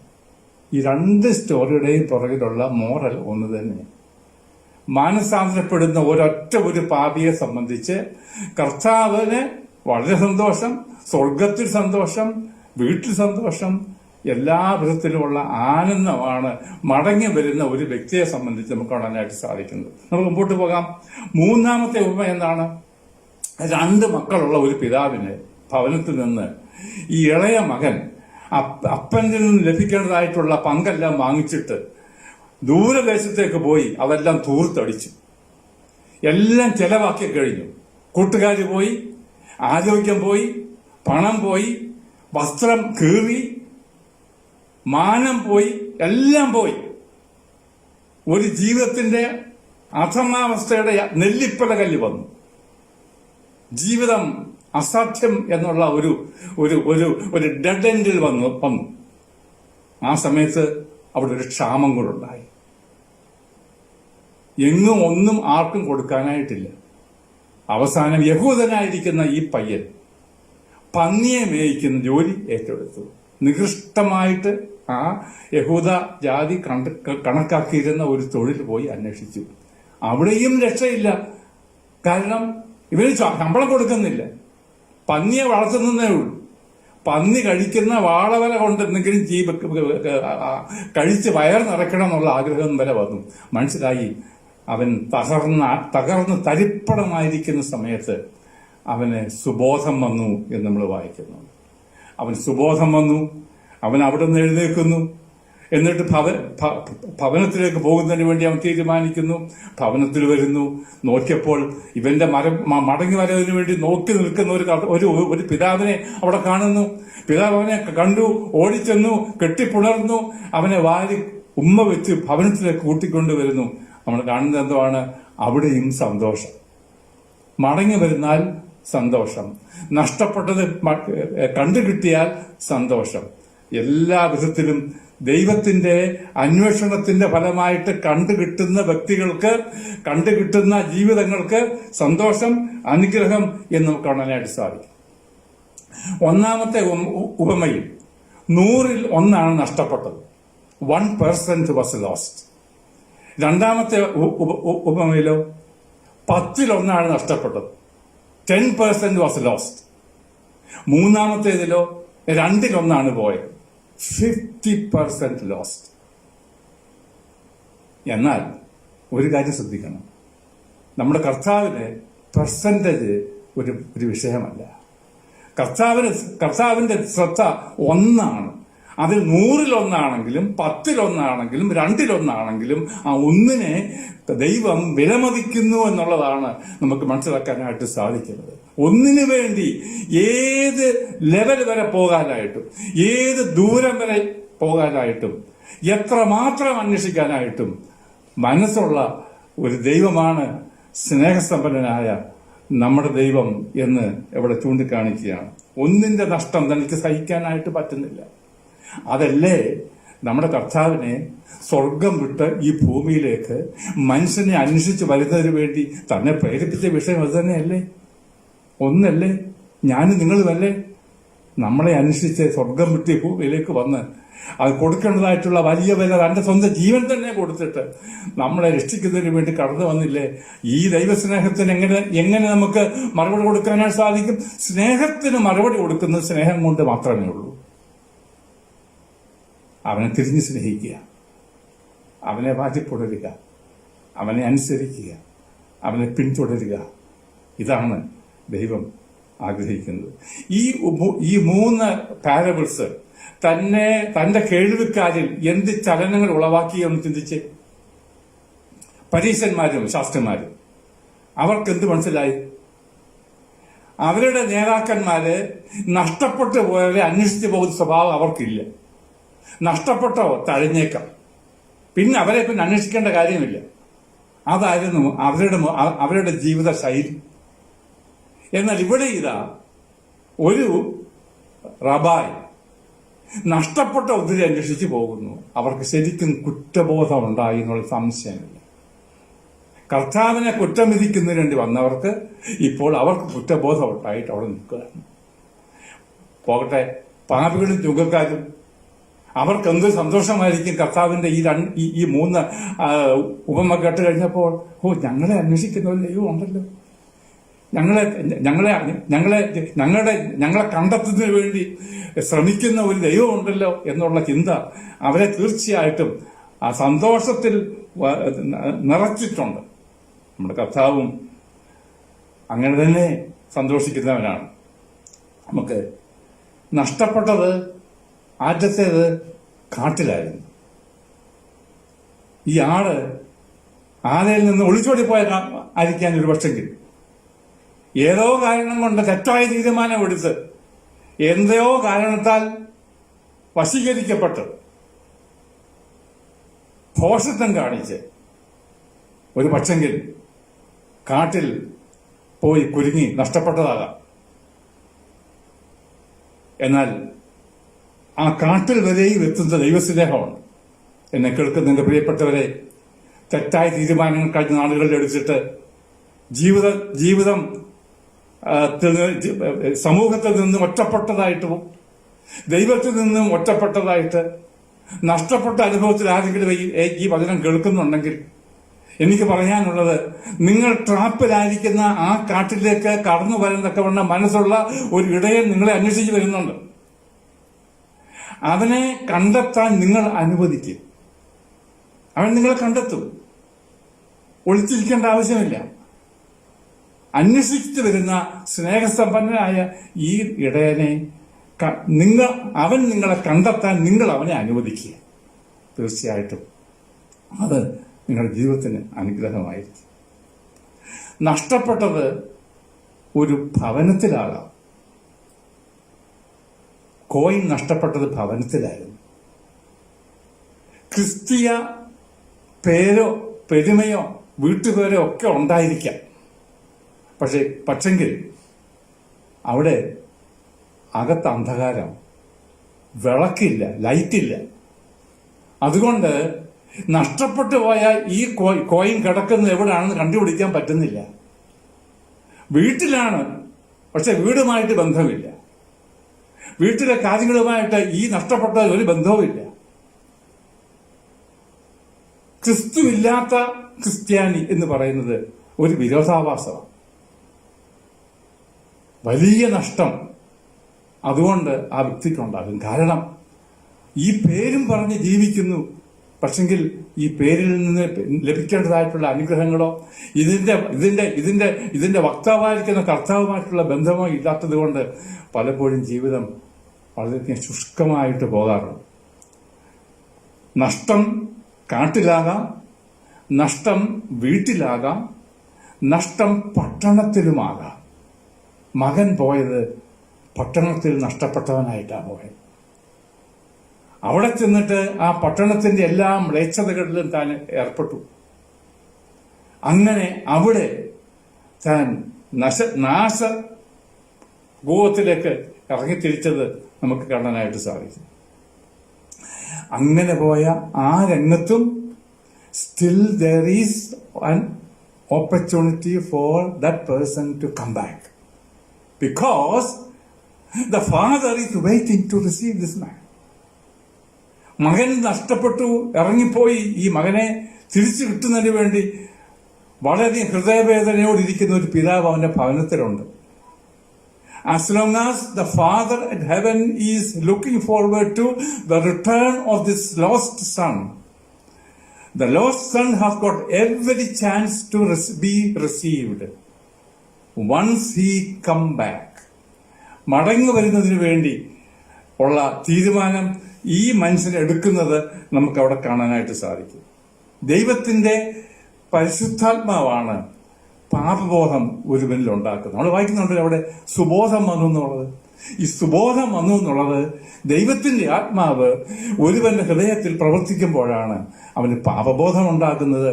ഈ 2 സ്റ്റോറിയുടെയും പുറകിലുള്ള മോറൽ ഒന്ന് തന്നെ. മാനസാന്തരപ്പെടുന്ന ഒരു പാപിയെ സംബന്ധിച്ച് കർത്താവിന് വളരെ സന്തോഷം, സ്വർഗത്തിൽ സന്തോഷം, വീട്ടിൽ സന്തോഷം, എല്ലാ വിധത്തിലുമുള്ള ആനന്ദമാണ് മടങ്ങി വരുന്ന ഒരു വ്യക്തിയെ സംബന്ധിച്ച് നമുക്ക് കാണാനായിട്ട് സാധിക്കുന്നത്. നമുക്ക് മുമ്പോട്ട് പോകാം. 3ാമത്തെ ഉപമ എന്താണ്? 2 മക്കളുള്ള ഒരു പിതാവിന് ഭവനത്തിൽ നിന്ന് ഈ ഇളയ മകൻ അപ്പനിൽ നിന്ന് ലഭിക്കേണ്ടതായിട്ടുള്ള പങ്കെല്ലാം വാങ്ങിച്ചിട്ട് ദൂരദേശത്തേക്ക് പോയി അതെല്ലാം തൂർത്തടിച്ചു. എല്ലാം ചെലവാക്കി കഴിഞ്ഞു. കൂട്ടുകാർ പോയി, ആരോഗ്യം പോയി, പണം പോയി, വസ്ത്രം കീറി, മാനം പോയി, എല്ലാം പോയി. ഒരു ജീവിതത്തിന്റെ അധമാവസ്ഥയുടെ നെല്ലിപ്പല കല്ല് വന്നു. ജീവിതം അസാധ്യം എന്നുള്ള ഒരു ഡെഡ് എൻഡിൽ വന്നു. ആ സമയത്ത് അവിടെ ഒരു ക്ഷാമം കൂടെ എങ്ങും ഒന്നും ആർക്കും കൊടുക്കാനായിട്ടില്ല. അവസാനം യഹൂദനായിരിക്കുന്ന ഈ പയ്യൻ പന്നിയെ മേയിക്കുന്ന ജോലി ഏറ്റെടുത്തു. നികൃഷ്ടമായിട്ട് ആ യഹൂദ ജാതി കണക്കാക്കിയിരുന്ന ഒരു തൊഴിൽ പോയി അന്വേഷിച്ചു. അവിടെയും രക്ഷയില്ല. കാരണം ഇവന് ശമ്പളം കൊടുക്കുന്നില്ല. പന്നിയെ വളർത്തുന്നതേ ഉള്ളൂ. പന്നി കഴിക്കുന്ന വാളവല കൊണ്ട് എന്തെങ്കിലും കഴിച്ച് വയർ നിറയ്ക്കണം എന്നുള്ള ആഗ്രഹം വരെ വന്നു. മനസ്സിലായി അവൻ തകർന്ന് തരിപ്പണമായിരിക്കുന്ന സമയത്ത് അവന് സുബോധം വന്നു എന്ന് നമ്മൾ വായിക്കുന്നു. അവൻ സുബോധം വന്നു. അവൻ അവിടെ നിന്ന് എഴുന്നേൽക്കുന്നു. എന്നിട്ട് ഭവനത്തിലേക്ക് പോകുന്നതിന് വേണ്ടി അവൻ തീരുമാനിക്കുന്നു. ഭവനത്തിൽ വരുന്നു. നോക്കിയപ്പോൾ ഇവന്റെ മടങ്ങി വരവിന് വേണ്ടി നോക്കി നിൽക്കുന്ന ഒരു പിതാവിനെ അവിടെ കാണുന്നു. പിതാവ് അവനെ കണ്ടു, ഓടിച്ചെന്നു, കെട്ടിപ്പുണർന്നു, അവനെ വാരി ഉമ്മ വെച്ച് ഭവനത്തിലേക്ക് കൂട്ടിക്കൊണ്ടുവരുന്നു. നമ്മൾ കാണുന്നത് എന്താണ്? അവിടെയും സന്തോഷം. മടങ്ങി വരുന്നാൽ സന്തോഷം, നഷ്ടപ്പെട്ടത് കണ്ടുകിട്ടിയാൽ സന്തോഷം. എല്ലാ വിധത്തിലും ദൈവത്തിന്റെ അന്വേഷണത്തിന്റെ ഫലമായിട്ട് കണ്ടുകിട്ടുന്ന വ്യക്തികൾക്ക്, കണ്ടുകിട്ടുന്ന ജീവിതങ്ങൾക്ക് സന്തോഷം, അനുഗ്രഹം എന്ന് നമുക്ക് കാണാനായിട്ട് സാധിക്കും. 1ാമത്തെ ഉപമയിൽ 100ൽ 1 നഷ്ടപ്പെട്ടത്. 1% വാസ് ലോസ്റ്റ്. 2ാമത്തെ ഉപമയിലോ 10ൽ 1 നഷ്ടപ്പെട്ടത്. 10% വാസ് ലോസ്റ്റ്. 3ാമത്തേതിലോ 2ൽ 1 പോയത്. 50% ലോസ്റ്റ്. എന്നാൽ ഒരു കാര്യം ശ്രദ്ധിക്കണം, നമ്മുടെ കർത്താവിന് പെർസെന്റേജ് ഒരു വിഷയമല്ല. കർത്താവിന്റെ ശ്രദ്ധ 1 അതിൽ 100ൽ 1 10ൽ 1 2ൽ 1 ആ 1 ദൈവം വിലമതിക്കുന്നു എന്നുള്ളതാണ് നമുക്ക് മനസ്സിലാക്കാനായിട്ട് സാധിക്കുന്നത്. 1 വേണ്ടി ഏത് ലെവൽ വരെ പോകാനായിട്ടും, ഏത് ദൂരം വരെ പോകാനായിട്ടും, എത്രമാത്രം അന്വേഷിക്കാനായിട്ടും മനസ്സുള്ള ഒരു ദൈവമാണ് സ്നേഹസമ്പന്നനായ നമ്മുടെ ദൈവം എന്ന് ഇവിടെ ചൂണ്ടിക്കാണിക്കുകയാണ്. 1ന്റെ നഷ്ടം തനിക്ക് സഹിക്കാനായിട്ട് പറ്റുന്നില്ല. അതല്ലേ നമ്മുടെ കർത്താവിനെ സ്വർഗം വിട്ട് ഈ ഭൂമിയിലേക്ക് മനുഷ്യനെ അന്വേഷിച്ച് വരുന്നതിന് വേണ്ടി തന്നെ പ്രേരിപ്പിച്ച വിഷയം അത് തന്നെയല്ലേ? ഒന്നല്ലേ? ഞാനും നിങ്ങളുമല്ലേ? നമ്മളെ അന്വേഷിച്ച് സ്വർഗം വിട്ട് ഈ ഭൂമിയിലേക്ക് വന്ന് അത് കൊടുക്കേണ്ടതായിട്ടുള്ള വലിയ വില തന്റെ സ്വന്തം ജീവൻ തന്നെ കൊടുത്തിട്ട് നമ്മളെ രക്ഷിക്കുന്നതിന് വേണ്ടി കടന്നു വന്നില്ലേ? ഈ ദൈവസ്നേഹത്തിന് എങ്ങനെ നമുക്ക് മറുപടി കൊടുക്കാനായിട്ട് സാധിക്കും? സ്നേഹത്തിന് മറുപടി കൊടുക്കുന്നത് സ്നേഹം കൊണ്ട് മാത്രമേ ഉള്ളൂ. അവനെ തിരിഞ്ഞ് സ്നേഹിക്കുക, അവനെ വാറ്റിപ്പുടരുക, അവനെ അനുസരിക്കുക, അവനെ പിന്തുടരുക. ഇതാണ് ദൈവം ആഗ്രഹിക്കുന്നത്. ഈ 3 പാരബിൾസ് തന്റെ കേൾവിക്കാരിൽ എന്ത് ചലനങ്ങൾ ഉളവാക്കിയെന്ന് ചിന്തിച്ച് പരീശന്മാരും ശാസ്ത്രന്മാരും അവർക്കെന്ത് മനസ്സിലായി? അവരുടെ നേതാക്കന്മാര് നഷ്ടപ്പെട്ടു പോയവരെ അന്വേഷിച്ചു പോകുന്ന സ്വഭാവം അവർക്കില്ല. നഷ്ടപ്പെട്ടോ തഴഞ്ഞേക്കാം, പിന്നെ അവരെ പിന്നെ അന്വേഷിക്കേണ്ട കാര്യമില്ല. അതായിരുന്നു അവരുടെ ജീവിത ശൈലി. എന്നാൽ ഇവിടെ ഇതാ ഒരു റബായ് നഷ്ടപ്പെട്ട ഒത്തിരി അന്വേഷിച്ചു പോകുന്നു. അവർക്ക് ശരിക്കും കുറ്റബോധം ഉണ്ടായി എന്നുള്ള സംശയമില്ല. കർത്താവിനെ കുറ്റം വിധിക്കുന്നതിന് വേണ്ടി വന്നവർക്ക് ഇപ്പോൾ അവർക്ക് കുറ്റബോധം ഉണ്ടായിട്ട് അവിടെ നിൽക്കുകയാണ്. പോകട്ടെ, പാപികളും ചുങ്കക്കാരും അവർക്കെന്ത് സന്തോഷമായിരിക്കും കർത്താവിന്റെ ഈ 3 ഉപമ കേട്ട് കഴിഞ്ഞപ്പോൾ. ഞങ്ങളെ അന്വേഷിക്കുന്ന ഒരു ദൈവം ഉണ്ടല്ലോ, ഞങ്ങളെ കണ്ടെത്തുന്നതിന് വേണ്ടി ശ്രമിക്കുന്ന ഒരു ദൈവം ഉണ്ടല്ലോ എന്നുള്ള ചിന്ത അവരെ തീർച്ചയായിട്ടും ആ സന്തോഷത്തിൽ നിറച്ചിട്ടുണ്ട്. നമ്മുടെ കർത്താവും അങ്ങനെ തന്നെ സന്തോഷിക്കുന്നവനാണ്. നമുക്ക് നഷ്ടപ്പെട്ടത് ആദ്യത്തേത് കാട്ടിലായിരുന്നു. ഈ ആലയിൽ നിന്ന് ഒളിച്ചോടിപ്പോയ ആയിരിക്കാൻ ഒരു പക്ഷെങ്കിൽ ഏതോ കാരണം കൊണ്ട് തെറ്റായ തീരുമാനമെടുത്ത് എന്തോ കാരണത്താൽ വശീകരിക്കപ്പെട്ട് ഭോഷത്വം കാണിച്ച് ഒരു പക്ഷെങ്കിൽ കാട്ടിൽ പോയി കുരുങ്ങി നഷ്ടപ്പെട്ടതാകാം. എന്നാൽ ആ കാട്ടിൽ വരെയും എത്തുന്ന ദൈവസ്നേഹമാണ്. എന്നെ കേൾക്കുന്ന എന്റെ പ്രിയപ്പെട്ടവരെ, തെറ്റായ തീരുമാനങ്ങൾ കഴിഞ്ഞ നാളുകളിൽ എടുത്തിട്ട് ജീവിതം സമൂഹത്തിൽ നിന്നും ഒറ്റപ്പെട്ടതായിട്ടും ദൈവത്തിൽ നിന്നും ഒറ്റപ്പെട്ടതായിട്ട് നഷ്ടപ്പെട്ട അനുഭവത്തിൽ ആരെങ്കിലും ഈ വചനം കേൾക്കുന്നുണ്ടെങ്കിൽ എനിക്ക് പറയാനുള്ളത്, നിങ്ങൾ ട്രാപ്പിലായിരിക്കുന്ന ആ കാട്ടിലേക്ക് കടന്നു വരുന്നതൊക്കെ മനസ്സുള്ള ഒരു ഇടയൻ നിങ്ങളെ അന്വേഷിച്ച് വരുന്നുണ്ട്. അവനെ കണ്ടെത്താൻ നിങ്ങൾ അനുവദിക്കും. അവൻ നിങ്ങളെ കണ്ടെത്തും. ഒളിച്ചിരിക്കേണ്ട ആവശ്യമില്ല. അന്വേഷിച്ചു വരുന്ന സ്നേഹസമ്പന്നനായ ഈ ഇടയനെ അവൻ നിങ്ങളെ കണ്ടെത്താൻ നിങ്ങൾ അവനെ അനുവദിക്കുക. തീർച്ചയായിട്ടും അത് നിങ്ങളുടെ ജീവിതത്തിന് അനുഗ്രഹമായിരിക്കും. നഷ്ടപ്പെട്ടത് ഒരു ഭവനത്തിലാകാം. കോയിൻ നഷ്ടപ്പെട്ടത് ഭവനത്തിലായിരുന്നു. ക്രിസ്തീയ പേരോ പെരുമയോ വീട്ടുപേരോ ഒക്കെ ഉണ്ടായിരിക്കാം. പക്ഷെങ്കിൽ അവിടെ അകത്ത് അന്ധകാരം, വിളക്കില്ല, ലൈറ്റില്ല. അതുകൊണ്ട് നഷ്ടപ്പെട്ടു പോയ ഈ കോയിൻ കിടക്കുന്നത് എവിടെയാണെന്ന് കണ്ടുപിടിക്കാൻ പറ്റുന്നില്ല. വീട്ടിലാണ്, പക്ഷെ വീടുമായിട്ട് ബന്ധമില്ല. വീട്ടിലെ കാര്യങ്ങളുമായിട്ട് ഈ നഷ്ടപ്പെട്ട ഒരു ബന്ധവുമില്ല. ക്രിസ്തുവില്ലാത്ത ക്രിസ്ത്യാനി എന്ന് പറയുന്നത് ഒരു വിരോധാഭാസമാണ്. വലിയ നഷ്ടം അതുകൊണ്ട് ആ വ്യക്തിക്കുണ്ടാകും. കാരണം ഈ പേരും പറഞ്ഞ് ജീവിക്കുന്നു, ഈ പേരിൽ നിന്ന് ലഭിക്കേണ്ടതായിട്ടുള്ള അനുഗ്രഹങ്ങളോ ഇതിന്റെ വക്താവായിരിക്കുന്ന കർത്താവുമായിട്ടുള്ള ബന്ധമോ ഇല്ലാത്തത് കൊണ്ട് പലപ്പോഴും ജീവിതം വളരെയധികം ശുഷ്കമായിട്ട് പോകാറുണ്ട്. നഷ്ടം കാട്ടിലാകാം, നഷ്ടം വീട്ടിലാകാം, നഷ്ടം പട്ടണത്തിലുമാകാം. മകൻ പോയത് പട്ടണത്തിൽ നഷ്ടപ്പെട്ടവനായിട്ടാണ് പോയത്. അവിടെ ചെന്നിട്ട് ആ പട്ടണത്തിന്റെ എല്ലാ മ്ലേച്ഛതകളിലും താൻ ഏർപ്പെട്ടു. അങ്ങനെ അവിടെ താൻ നാശകൂപത്തിലേക്ക് ഇറങ്ങിത്തിരിച്ചത് നമുക്ക് കാണാനായിട്ട് സാധിക്കും. അങ്ങനെ പോയ ആ രംഗത്തും still there is an opportunity for that person to come back, because the Father is waiting to receive this man. മകൻ നഷ്ടപ്പെട്ടു, ഇറങ്ങിപ്പോയി. ഈ മകനെ തിരിച്ചു കിട്ടുന്നതിന് വേണ്ടി വളരെയധികം ഹൃദയവേദനയോടിരിക്കുന്ന ഒരു പിതാവ് അവന്റെ ഭവനത്തിലുണ്ട്. As long as the Father at heaven is looking forward to the return of this lost son, the lost son has got every chance to be received once he come back. മടങ്ങി വരുന്നതിന് വേണ്ടി ഉള്ള തീരുമാനം ഈ മനുഷ്യൻ എടുക്കുന്നത് നമുക്ക് അവിടെ കാണാനായിട്ട് സാധിക്കും. ദൈവത്തിന്റെ പരിശുദ്ധാത്മാവാണ് പാപബോധം ഒരുവനിൽ ഉണ്ടാക്കുന്നത്. നമ്മൾ വായിക്കുന്നുണ്ടല്ലോ അവിടെ സുബോധം വന്നു എന്നുള്ളത്. ഈ സുബോധം വന്നു എന്നുള്ളത് ദൈവത്തിന്റെ ആത്മാവ് ഒരുവന്റെ ഹൃദയത്തിൽ പ്രവർത്തിക്കുമ്പോഴാണ് അവന് പാപബോധം ഉണ്ടാകുന്നത്,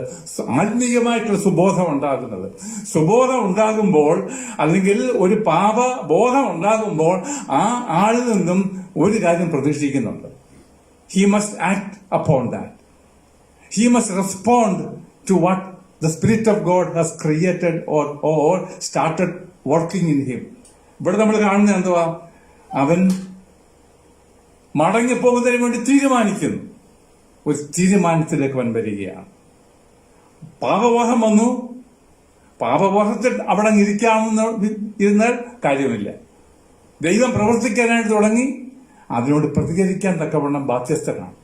ആത്മീയമായിട്ടുള്ള സുബോധം ഉണ്ടാകുന്നത്. സുബോധം ഉണ്ടാകുമ്പോൾ, അല്ലെങ്കിൽ ഒരു പാപബോധം ഉണ്ടാകുമ്പോൾ ആ ആളിൽ നിന്നും ഒരു കാര്യം പ്രതീക്ഷിക്കുന്നുണ്ട്. He must act upon that. He must respond to what the Spirit of God has created or started working in him. ഇവിടെ നമ്മൾ കാണുന്നത് എന്തുവാ? അവൻ മടങ്ങിപ്പോകുന്നതിന് വേണ്ടി തീരുമാനിക്കുന്നു. ഒരു തീരുമാനത്തിലേക്ക് അവൻ വരികയാണ്. പാപബോധം വന്നു. പാപബോധത്തിൽ അവിടെ ഇരുന്നാൽ കാര്യമില്ല. ദൈവം പ്രവർത്തിക്കാനായിട്ട് തുടങ്ങി. അതിനോട് പ്രതികരിക്കാൻ തക്കവണ്ണം ബാധ്യസ്ഥനാണ്.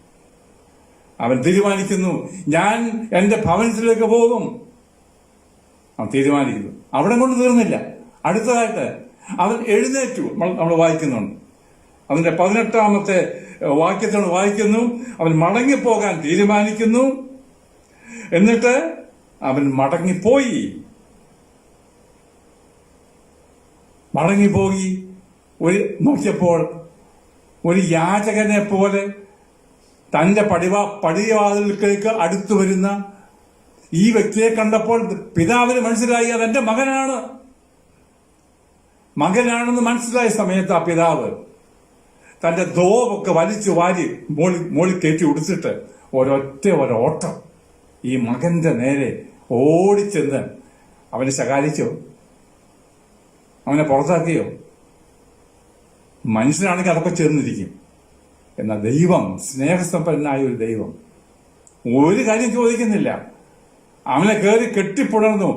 അവൻ തീരുമാനിക്കുന്നു, ഞാൻ എന്റെ ഭവനത്തിലേക്ക് പോകും. അവൻ തീരുമാനിക്കുന്നു. അവിടെ കൊണ്ട് തീർന്നില്ല. അടുത്തതായിട്ട് അവൻ എഴുന്നേറ്റു. നമ്മൾ വായിക്കുന്നുണ്ട്. അതിന്റെ 18-ാമത്തെ വാക്യത്തോട് വായിക്കുന്നു, അവൻ മടങ്ങിപ്പോകാൻ തീരുമാനിക്കുന്നു. എന്നിട്ട് അവൻ മടങ്ങിപ്പോയി. നോക്കിയപ്പോൾ ഒരു യാചകനെ പോലെ തന്റെ പടിവാതിൽക്കേക്ക് അടുത്തു വരുന്ന ഈ വ്യക്തിയെ കണ്ടപ്പോൾ പിതാവിന് മനസ്സിലായി അതെന്റെ മകനാണെന്ന് മനസ്സിലായ സമയത്ത് ആ പിതാവ് തന്റെ ധോവൊക്കെ വലിച്ചു വാരി മോളിൽ കയറ്റി ഉടിച്ചിട്ട് ഒരോട്ടം ഈ മകന്റെ നേരെ ഓടിച്ചെന്ന് അവനെ ശകാരിച്ചോ? അവനെ പുറത്താക്കിയോ? മനുഷ്യനാണെങ്കിൽ അതൊക്കെ ചേർന്നിരിക്കും. എന്നാൽ ദൈവം, സ്നേഹസമ്പന്നനായ ഒരു ദൈവം, ഒരു കാര്യം ചോദിക്കുന്നില്ല. അവനെ കയറി കെട്ടിപ്പുണർന്നു.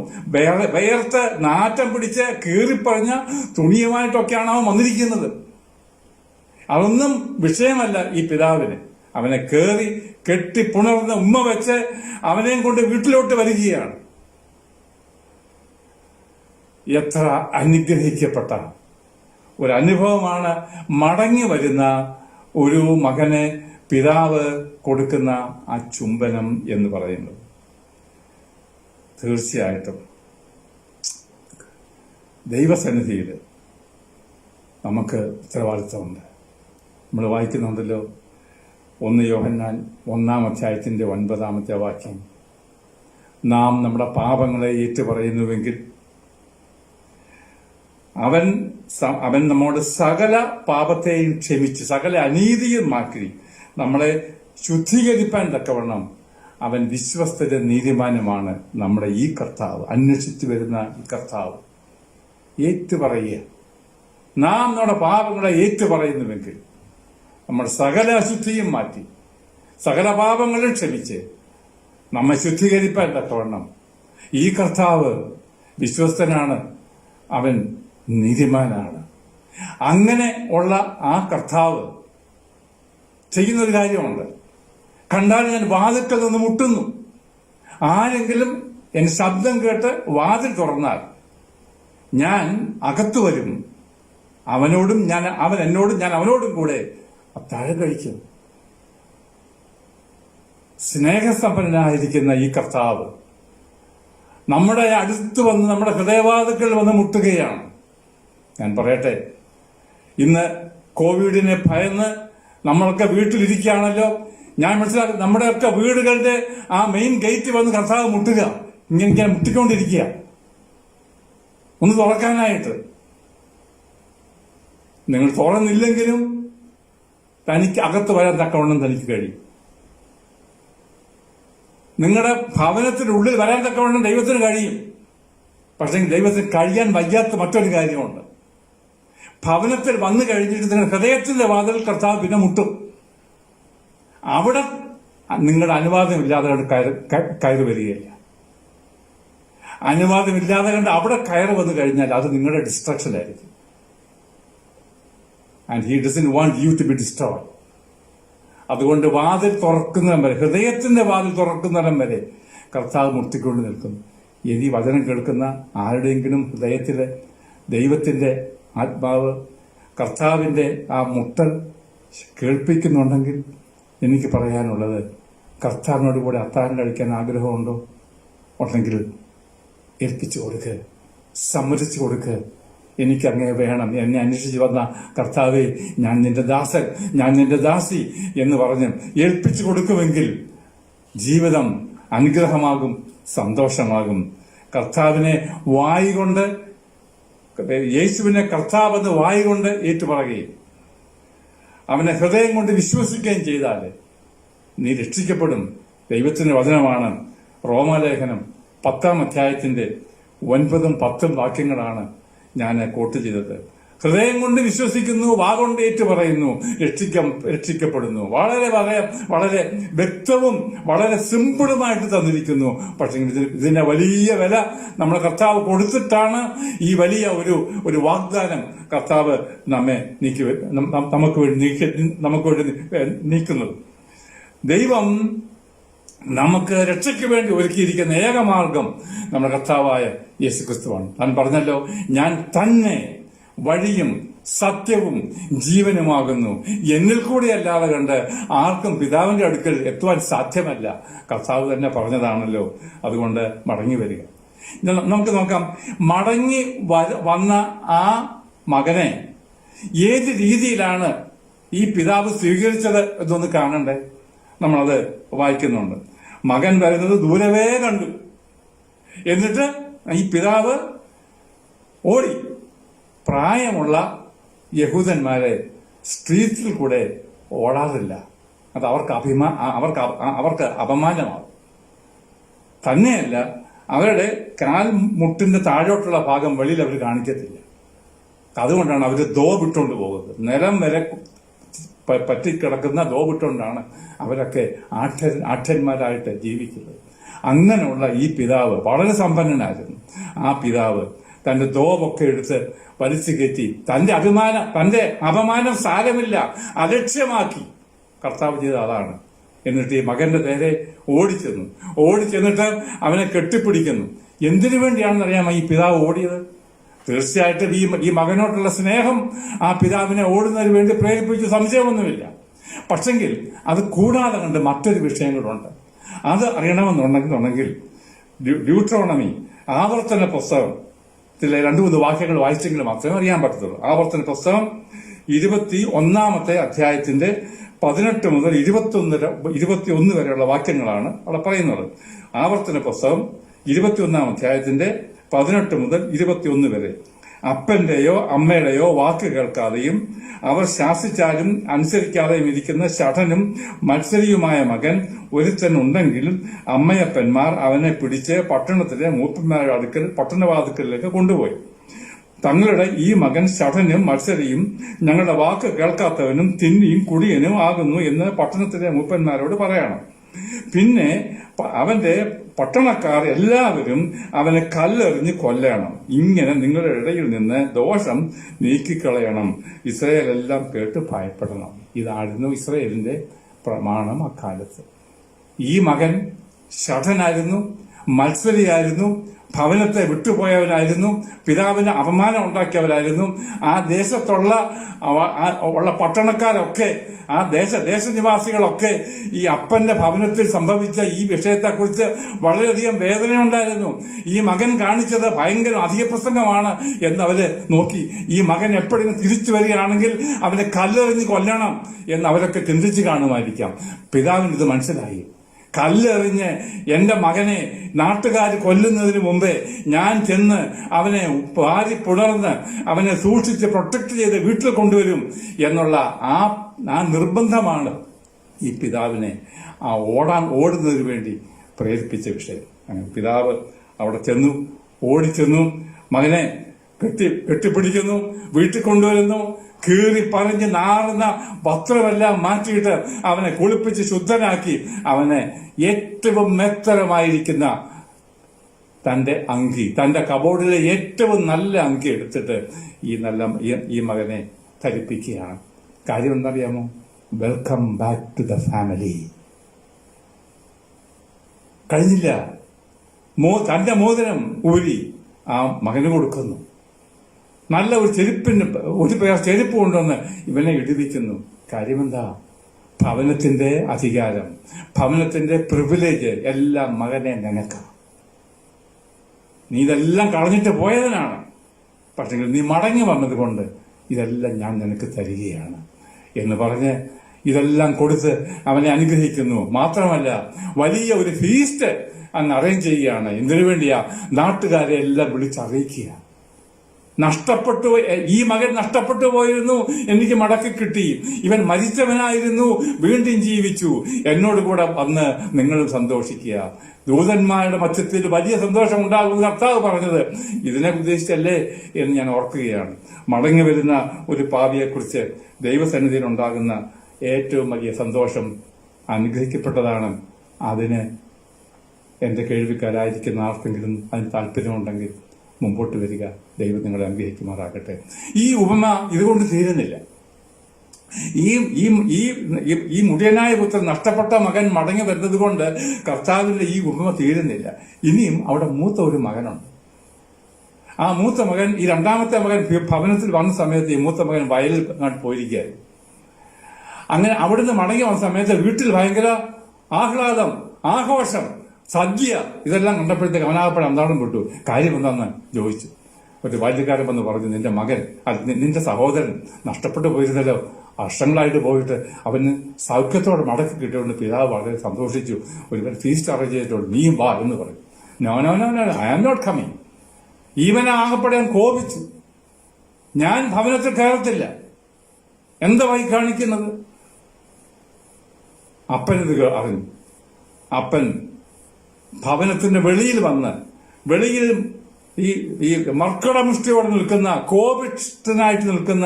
വേർത്ത് നാറ്റം പിടിച്ച് കീറിപ്പറഞ്ഞ തുണിയുമായിട്ടൊക്കെയാണ് അവൻ വന്നിരിക്കുന്നത്. അതൊന്നും വിഷയമല്ല ഈ പിതാവിന്. അവനെ കയറി കെട്ടിപ്പുണർന്ന് ഉമ്മ വെച്ച് അവനെയും കൊണ്ട് വീട്ടിലോട്ട് വരികയാണ്. എത്ര അനുഗ്രഹിക്കപ്പെട്ട ഒരു അനുഭവമാണ് മടങ്ങി വരുന്ന ഒരു മകനെ പിതാവ് കൊടുക്കുന്ന ആ ചുംബനം എന്ന് പറയുന്നത്. തീർച്ചയായിട്ടും ദൈവസന്നിധിയിൽ നമുക്ക് ഉത്തരവാദിത്തമുണ്ട്. നമ്മൾ വായിക്കുന്നുണ്ടല്ലോ 1 യോഹന്നാൻ 1-ാം-അധ്യായത്തിന്റെ 9-ാമത്തെ വാക്യം, നാം നമ്മുടെ പാപങ്ങളെ ഏറ്റുപറയുന്നുവെങ്കിൽ അവൻ നമ്മോട് സകല പാപത്തെയും ക്ഷമിച്ച് സകല അനീതിയും മാറ്റി നമ്മളെ ശുദ്ധീകരിപ്പാൻ തക്കവണ്ണം അവൻ വിശ്വസ്തര നീതിമാനുമാണ്. നമ്മുടെ ഈ കർത്താവ്, അന്വേഷിച്ചു വരുന്ന ഈ കർത്താവ് ഏറ്റുപറയുക. നാം നമ്മുടെ പാപങ്ങളെ ഏറ്റുപറയുന്നുവെങ്കിൽ നമ്മൾ സകല അശുദ്ധിയും മാറ്റി സകല പാപങ്ങളും ക്ഷമിച്ച് നമ്മെ ശുദ്ധീകരിപ്പാൻ തക്കവണ്ണം ഈ കർത്താവ് വിശ്വസ്തനാണ്, അവൻ നീതിമാനാണ്. അങ്ങനെ ഉള്ള ആ കർത്താവ് ചെയ്യുന്നൊരു കാര്യമുണ്ട്. കണ്ടാൽ ഞാൻ വാതിൽക്കൽ നിന്ന് മുട്ടുന്നു, ആരെങ്കിലും എൻ ശബ്ദം കേട്ട് വാതിൽ തുറന്നാൽ ഞാൻ അകത്തു വരും, അവൻ എന്നോടും ഞാൻ അവനോടും കൂടെ അത്താഴം കഴിക്കും. സ്നേഹസമ്പന്നനായിരിക്കുന്ന ഈ കർത്താവ് നമ്മുടെ അടുത്ത് വന്ന് നമ്മുടെ ഹൃദയവാതിൽക്കൽ വന്ന് മുട്ടുകയാണ്. ഞാൻ പറയട്ടെ, ഇന്ന് കോവിഡിനെ ഭയന്ന് നമ്മളൊക്കെ വീട്ടിലിരിക്കുകയാണല്ലോ. ഞാൻ മനസ്സിലാക്കി നമ്മുടെയൊക്കെ വീടുകളുടെ ആ മെയിൻ ഗേറ്റ് വന്ന് കർത്താവ് മുട്ടുക, ഇങ്ങനെ മുട്ടിക്കൊണ്ടിരിക്കുക ഒന്ന് തുറക്കാനായിട്ട്. നിങ്ങൾ തുറന്നില്ലെങ്കിലും തനിക്ക് അകത്ത് വരാൻ തക്കവണ്ണം തനിക്ക് കഴിയും. നിങ്ങളുടെ ഭവനത്തിനുള്ളിൽ വരാൻ തക്കവണ്ണം ദൈവത്തിന് കഴിയും. പക്ഷേ ദൈവത്തിന് കഴിയാൻ വയ്യാത്ത മറ്റൊരു കാര്യമുണ്ട്. ഭവനത്തിൽ വന്നു കഴിഞ്ഞിട്ട് നിങ്ങൾ ഹൃദയത്തിന്റെ വാതിൽ കർത്താവ് പിന്നെ മുട്ടും. അവിടെ നിങ്ങളുടെ അനുവാദമില്ലാതെ കണ്ട് കയറി വരികയില്ല. അനുവാദമില്ലാതെ കണ്ട് അവിടെ കയറി വന്നു കഴിഞ്ഞാൽ അത് നിങ്ങളുടെ ഡിസ്ട്രക്ഷൻ ആയിരിക്കും. And he doesn't want you to be destroyed. അതുകൊണ്ട് വാതിൽ തുറക്കുന്നതിനും വരെ, ഹൃദയത്തിന്റെ വാതിൽ തുറക്കുന്നതിനും വരെ കർത്താവ് മുട്ടിക്കൊണ്ട് നിൽക്കുന്നു. ഇനി വചനം കേൾക്കുന്ന ആരുടെയെങ്കിലും ഹൃദയത്തിലെ ദൈവത്തിന്റെ ആത്മാവ് കർത്താവിന്റെ ആ മുട്ടൽ കേൾപ്പിക്കുന്നുണ്ടെങ്കിൽ എനിക്ക് പറയാനുള്ളത്, കർത്താവിനോട് കൂടെ അത്താഴം കഴിക്കാൻ ആഗ്രഹമുണ്ടോ? ഉണ്ടെങ്കിൽ ഏൽപ്പിച്ചു കൊടുക്കുക, സമ്മതിച്ചു കൊടുക്കുക. എനിക്ക് അങ്ങനെ വേണം, എന്നെ അന്വേഷിച്ച് വന്ന കർത്താവെ, ഞാൻ നിന്റെ ദാസൻ, ഞാൻ നിന്റെ ദാസി എന്ന് പറഞ്ഞ് ഏൽപ്പിച്ചു കൊടുക്കുമെങ്കിൽ ജീവിതം അനുഗ്രഹമാകും, സന്തോഷമാകും. കർത്താവിനെ വായികൊണ്ട്, യേശുവിനെ കർത്താവെന്ന് വായികൊണ്ട് ഏറ്റുപറയുകയും അവനെ ഹൃദയം കൊണ്ട് വിശ്വസിക്കുകയും ചെയ്താൽ നീ രക്ഷിക്കപ്പെടും. ദൈവത്തിന്റെ വചനമാണ്. റോമാലേഖനം 10-ാം അധ്യായത്തിന്റെ 9-ഉം 10-ഉം വാക്യങ്ങളാണ് ഞാൻ കോട്ട് ചെയ്തത്. ഹൃദയം കൊണ്ട് വിശ്വസിക്കുന്നു, വാഗൊണ്ട് ഏറ്റു പറയുന്നു, രക്ഷിക്കപ്പെടുന്നു. വളരെ വളരെ വളരെ വ്യക്തവും വളരെ സിമ്പിളുമായിട്ട് തന്നിരിക്കുന്നു. പക്ഷെ ഇതിന്റെ വലിയ വില നമ്മുടെ കർത്താവ് കൊടുത്തിട്ടാണ് ഈ വലിയ ഒരു വാഗ്ദാനം കർത്താവ് നമുക്ക് വേണ്ടി നീക്കുന്നത്. ദൈവം നമുക്ക് രക്ഷയ്ക്ക് വേണ്ടി ഒരുക്കിയിരിക്കുന്ന ഏകമാർഗം നമ്മുടെ കർത്താവായ യേശുക്രിസ്തുവാണ്. താൻ പറഞ്ഞല്ലോ, ഞാൻ തന്നെ വഴിയും സത്യവും ജീവനുമാകുന്നു, എന്നിൽ കൂടി അല്ലാതെ കണ്ട് ആർക്കും പിതാവിന്റെ അടുക്കൽ എത്തുവാൻ സാധ്യമല്ല. കർത്താവ് തന്നെ പറഞ്ഞതാണല്ലോ. അതുകൊണ്ട് മടങ്ങി വരിക. നമുക്ക് നോക്കാം, മടങ്ങി വന്ന ആ മകനെ ഏത് രീതിയിലാണ് ഈ പിതാവ് സ്വീകരിച്ചത് എന്നൊന്ന് കാണണ്ടേ? നമ്മളത് വായിക്കുന്നുണ്ട്. മകൻ വരുന്നത് ദൂരവേ കണ്ടു, എന്നിട്ട് ഈ പിതാവ് ഓടി. പ്രായമുള്ള യഹൂദന്മാരെ സ്ട്രീറ്റിൽ കൂടെ ഓടാറില്ല. അത് അവർക്ക് അപമാനമാകും. തന്നെയല്ല, അവരുടെ കാൽമുട്ടിന്റെ താഴോട്ടുള്ള ഭാഗം വെളിയിൽ അവർ കാണിക്കത്തില്ല. അതുകൊണ്ടാണ് അവർ ദോ വിട്ടുകൊണ്ട് പോകുന്നത്. നിലം വരെ പറ്റിക്കിടക്കുന്ന ദോ വിട്ടുകൊണ്ടാണ് അവരൊക്കെ ആഠ്യന്മാരായിട്ട് ജീവിക്കുന്നത്. അങ്ങനെയുള്ള ഈ പിതാവ് വളരെ സമ്പന്നനായിരുന്നു. ആ പിതാവ് തന്റെ ദോവൊക്കെ എടുത്ത് വലിച്ചു കയറ്റി തന്റെ അപമാനം സാരമില്ല, അലക്ഷ്യമാക്കി കർത്താവ് ചെയ്ത അതാണ്. എന്നിട്ട് ഈ മകന്റെ നേരെ ഓടിച്ചെന്നിട്ട് അവനെ കെട്ടിപ്പിടിക്കുന്നു. എന്തിനു വേണ്ടിയാണെന്ന് അറിയാമോ ഈ പിതാവ് ഓടിയത്? തീർച്ചയായിട്ടും ഈ മകനോടുള്ള സ്നേഹം ആ പിതാവിനെ ഓടുന്നതിന് വേണ്ടി പ്രേരിപ്പിച്ചു, സംശയമൊന്നുമില്ല. പക്ഷെങ്കിൽ അത് കൂടാതെ കണ്ട് മറ്റൊരു വിഷയങ്ങളുണ്ട്. അത് അറിയണമെന്നുണ്ടെങ്കിൽ ഡ്യൂട്രോണമി, ആവർത്തന പുസ്തകത്തിലെ 2-3 വാക്യങ്ങൾ വായിച്ചെങ്കിൽ മാത്രമേ അറിയാൻ പറ്റത്തുള്ളൂ. ആവർത്തന പുസ്തകം 21-ാമത്തെ അധ്യായത്തിന്റെ 18 മുതൽ 21 വരെയുള്ള വാക്യങ്ങളാണ് അവിടെ പറയുന്നത്. ആവർത്തന പുസ്തകം 21-ാം അധ്യായത്തിന്റെ 18 മുതൽ 21 വരെ. അപ്പന്റെയോ അമ്മയുടെയോ വാക്ക് കേൾക്കാതെയും അവർ ശാസിച്ചാലും അനുസരിക്കാതെയും ഇരിക്കുന്ന ശഠനും മത്സരിയുമായ മകൻ ഒരുത്തൻ ഉണ്ടെങ്കിൽ അമ്മയപ്പന്മാർ അവനെ പിടിച്ച് പട്ടണത്തിലെ മൂപ്പന്മാരുടെ അടുക്കൽ പട്ടണവാതിക്കലിലേക്ക് കൊണ്ടുപോയി. തങ്ങളുടെ ഈ മകൻ ശഠനും മത്സരിയും ഞങ്ങളുടെ വാക്ക് കേൾക്കാത്തവനും തിന്നിയും കുടിയനും ആകുന്നു എന്ന് പട്ടണത്തിലെ മൂപ്പന്മാരോട് പറയണം. പിന്നെ അവന്റെ പട്ടണക്കാർ എല്ലാവരും അവനെ കല്ലെറിഞ്ഞ് കൊല്ലണം. ഇങ്ങനെ നിങ്ങളുടെ ഇടയിൽ നിന്ന് ദോഷം നീക്കിക്കളയണം. ഇസ്രായേൽ എല്ലാം കേട്ട് ഭയപ്പെടണം. ഇതായിരുന്നു ഇസ്രായേലിന്റെ പ്രമാണം അക്കാലത്ത്. ഈ മകൻ ശഠനായിരുന്നു, മത്സരിയായിരുന്നു, ഭവനത്തെ വിട്ടുപോയവനായിരുന്നു, പിതാവിന് അപമാനം ഉണ്ടാക്കിയവരായിരുന്നു. ആ ദേശത്തുള്ള പട്ടണക്കാരൊക്കെ, ആ ദേശനിവാസികളൊക്കെ ഈ അപ്പന്റെ ഭവനത്തിൽ സംഭവിച്ച ഈ വിഷയത്തെക്കുറിച്ച് വളരെയധികം വേദനയുണ്ടായിരുന്നു. ഈ മകൻ കാണിച്ചത് ഭയങ്കര അധികപ്രസംഗമാണ് എന്നവര് നോക്കി. ഈ മകൻ എപ്പോഴും തിരിച്ചു വരികയാണെങ്കിൽ അവനെ കല്ലെറിഞ്ഞ് കൊല്ലണം എന്ന് അവരൊക്കെ ചിന്തിച്ചു കാണുമായിരിക്കാം. പിതാവിന് ഇത് മനസ്സിലായി. കല്ലെറിഞ്ഞ് എന്റെ മകനെ നാട്ടുകാർ കൊല്ലുന്നതിന് മുമ്പേ ഞാൻ ചെന്ന് അവനെ വാരി പുണർന്ന് അവനെ സൂക്ഷിച്ച് പ്രൊട്ടക്ട് ചെയ്ത് വീട്ടിൽ കൊണ്ടുവരും എന്നുള്ള ആ നിർബന്ധമാണ് ഈ പിതാവിനെ ഓടുന്നതിന് വേണ്ടി പ്രേരിപ്പിച്ച വിഷയം. അങ്ങനെ പിതാവ് അവിടെ ഓടിച്ചെന്നു, മകനെ കെട്ടിപ്പിടിക്കുന്നു, വീട്ടിൽ കൊണ്ടുവരുന്നു, കീറി പറഞ്ഞ് നാറുന്ന വസ്ത്രമെല്ലാം മാറ്റിയിട്ട് അവനെ കുളിപ്പിച്ച് ശുദ്ധനാക്കി അവനെ ഏറ്റവും മെത്തരമായിരിക്കുന്ന തന്റെ അങ്കി, തന്റെ കബോർഡിലെ ഏറ്റവും നല്ല അങ്കി എടുത്തിട്ട് ഈ മകനെ ധരിപ്പിക്കുകയാണ്. കാര്യം എന്നറിയാമോ? Welcome back to the family. കഴിഞ്ഞില്ല, തന്റെ മോതിരം ഊരി ആ മകന് കൊടുക്കുന്നു. നല്ല ഒരു ചെരുപ്പ് കൊണ്ടുവന്ന് ഇവനെ ഇടിവിക്കുന്നു. കാര്യമെന്താ? ഭവനത്തിന്റെ അധികാരം, ഭവനത്തിന്റെ പ്രിവിലേജ് എല്ലാം മകനെ നിനക്കാം. നീ ഇതെല്ലാം കളഞ്ഞിട്ട് പോയതിനാണ്, പക്ഷെ നീ മടങ്ങി വന്നതുകൊണ്ട് ഇതെല്ലാം ഞാൻ നിനക്ക് തരികയാണ് എന്ന് പറഞ്ഞ് ഇതെല്ലാം കൊടുത്ത് അവനെ അനുഗ്രഹിക്കുന്നു. മാത്രമല്ല വലിയ ഒരു ഫീസ്റ്റ് അങ്ങ് അറേഞ്ച് ചെയ്യുകയാണ്. എന്തിനു വേണ്ടിയാ? നാട്ടുകാരെ എല്ലാം വിളിച്ചറിയിക്കുക. നഷ്ടപ്പെട്ടു, ഈ മകൻ നഷ്ടപ്പെട്ടു പോയിരുന്നു, എനിക്ക് മടക്കി കിട്ടി. ഇവൻ മരിച്ചവനായിരുന്നു, വീണ്ടും ജീവിച്ചു. എന്നോട് കൂടെ വന്ന് നിങ്ങളും സന്തോഷിക്കുക. ദൂതന്മാരുടെ മധ്യത്തിൽ വലിയ സന്തോഷം ഉണ്ടാകുമെന്ന് കർത്താവ് പറഞ്ഞത് ഇതിനെ ഉദ്ദേശിച്ചല്ലേ എന്ന് ഞാൻ ഓർക്കുകയാണ്. മടങ്ങി വരുന്ന ഒരു പാപിയെക്കുറിച്ച് ദൈവസന്നിധിയിൽ ഉണ്ടാകുന്ന ഏറ്റവും വലിയ സന്തോഷം അനുഗ്രഹിക്കപ്പെട്ടതാണ്. അതിന് എന്റെ കേൾവിക്കാരായിരിക്കുന്ന ആർക്കെങ്കിലും അതിന് താല്പര്യമുണ്ടെങ്കിൽ മുമ്പോട്ട് വരിക. ദൈവം നിങ്ങളെ അനുഗ്രഹിക്കുമാറാകട്ടെ. ഈ ഉപമ ഇതുകൊണ്ട് തീരുന്നില്ല. ഈ മുടിയനായ പുത്രൻ, നഷ്ടപ്പെട്ട മകൻ മടങ്ങി വരുന്നത് കൊണ്ട് കർത്താവിന്റെ ഈ ഉപമ തീരുന്നില്ല. ഇനിയും അവിടെ മൂത്ത ഒരു മകനുണ്ട്. ആ മൂത്ത മകൻ, ഈ രണ്ടാമത്തെ മകൻ ഭവനത്തിൽ വന്ന സമയത്ത് ഈ മൂത്ത മകൻ വയലിൽ പോയിരിക്കുകയായിരുന്നു. അങ്ങനെ അവിടുന്ന് മടങ്ങി വന്ന സമയത്ത് വീട്ടിൽ ഭയങ്കര ആഹ്ലാദം, ആഘോഷം, സദ്യ, ഇതെല്ലാം കണ്ടപ്പോഴത്തേക്ക് അവനാകപ്പെടെ അന്താളം വിട്ടു. കാര്യം എന്താണെന്ന് ചോദിച്ചു. ഒരു ബാല്യക്കാരൻ വന്ന് പറഞ്ഞു, നിന്റെ മകൻ, നിന്റെ സഹോദരൻ നഷ്ടപ്പെട്ടു പോയിരുന്നല്ലോ, വർഷങ്ങളായിട്ട് പോയിട്ട് അവന് സൗഖ്യത്തോടെ മടക്കി കിട്ടിയോണ്ട് പിതാവ് വളരെ സന്തോഷിച്ചു. ഒരു ഫീസ്റ്റ് അറേഞ്ച് ചെയ്തിട്ടുണ്ട്, നീയും വാ എന്ന് പറഞ്ഞു. No no no no, I am not coming. ഈവനാകപ്പെടെ ഞാൻ കോപിച്ചു. ഞാൻ ഭവനത്തിൽ കയറത്തില്ല. എന്താ വൈ കാണിക്കുന്നത്? അപ്പനിത് അറിഞ്ഞു. അപ്പൻ ഭവനത്തിന്റെ വെളിയിൽ വന്ന്, വെളിയിൽ ഈ മർക്കടമുഷ്ടിയോടെ നിൽക്കുന്ന, കോപിഷ്ഠനായിട്ട് നിൽക്കുന്ന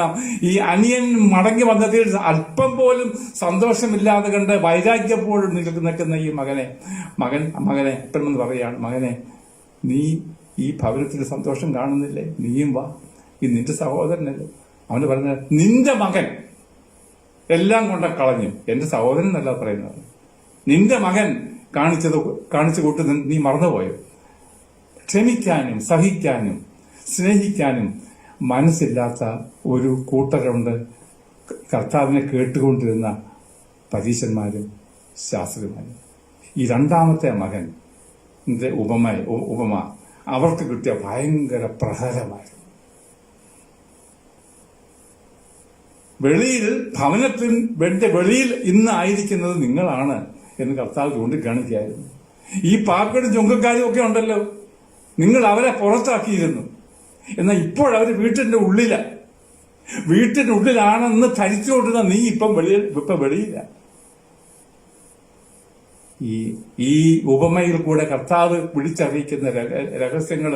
ഈ അനിയൻ മടങ്ങി വന്നതിൽ അല്പം പോലും സന്തോഷമില്ലാതെ കണ്ട് വൈരാഗ്യപ്പോഴും നിൽക്കുന്ന ഈ മകനെ അപ്പൻ എന്ന് പറയാണ്, മകനെ, നീ ഈ ഭവനത്തിൽ സന്തോഷം കാണുന്നില്ലേ? നീയും വാ, ഈ നിന്റെ സഹോദരനല്ലേ. അവന് പറഞ്ഞത്, നിന്റെ മകൻ എല്ലാം കൊണ്ട കളഞ്ഞു. എന്റെ സഹോദരൻ എന്നല്ല പറയുന്നത്. നിന്റെ മകൻ കാണിച്ചു കൂട്ട് നീ മറന്നുപോയോ? ക്ഷമിക്കാനും സഹിക്കാനും സ്നേഹിക്കാനും മനസ്സില്ലാത്ത ഒരു കൂട്ടരുണ്ട് കർത്താവിനെ കേട്ടുകൊണ്ടിരുന്ന പരീശന്മാരും ശാസ്ത്രിമാരും. ഈ രണ്ടാമത്തെ മകന്റെ ഉപമ അവർക്ക് കിട്ടിയ ഭയങ്കര പ്രഹരമായിരുന്നു. ഭവനത്തിന്റെ വെളിയിൽ ഇന്ന് ആയിരിക്കുന്നത് നിങ്ങളാണ് എന്ന് കർത്താവ് ചൂണ്ടിക്കാണിക്കുകയായിരുന്നു. ഈ പാർപ്പിടും ചുങ്കക്കാരും ഒക്കെ ഉണ്ടല്ലോ, നിങ്ങൾ അവരെ പുറത്താക്കിയിരുന്നു. എന്നാൽ ഇപ്പോഴവർ വീട്ടിന്റെ ഉള്ളിലാണെന്ന് ധരിച്ചുകൊണ്ടിരുന്ന നീ ഇപ്പം വെളിയില്ല. ഈ ഉപമയിൽ കൂടെ കർത്താവ് വിളിച്ചറിയിക്കുന്ന രഹസ്യങ്ങൾ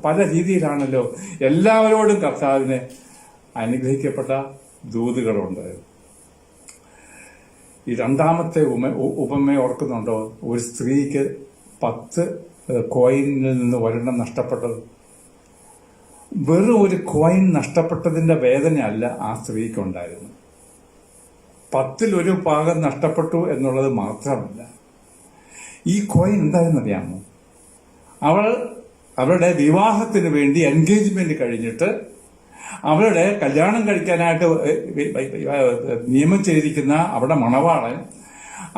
പല രീതിയിലാണല്ലോ. എല്ലാവരോടും കർത്താവിന് അനുഗ്രഹിക്കപ്പെട്ട ദൂതുകളുണ്ട്. ഈ രണ്ടാമത്തെ ഉപമയെ ഓർക്കുന്നുണ്ടോ? ഒരു സ്ത്രീക്ക് 10 കോയിനിൽ നിന്ന് ഒരെണ്ണം നഷ്ടപ്പെട്ടത്. വെറും ഒരു കോയിൻ നഷ്ടപ്പെട്ടതിന്റെ വേദനയല്ല ആ സ്ത്രീക്കുണ്ടായിരുന്നു. 10ൽ 1 ഭാഗം നഷ്ടപ്പെട്ടു എന്നുള്ളത് മാത്രമല്ല, ഈ കോയിൻ എന്താണെന്നറിയാമോ? അവളുടെ വിവാഹത്തിന് വേണ്ടി എൻഗേജ്മെന്റ് കഴിഞ്ഞിട്ട് അവളുടെ കല്യാണം കഴിക്കാനായിട്ട് നിയമം ചെയ്തിരിക്കുന്ന അവിടെ മണവാളൻ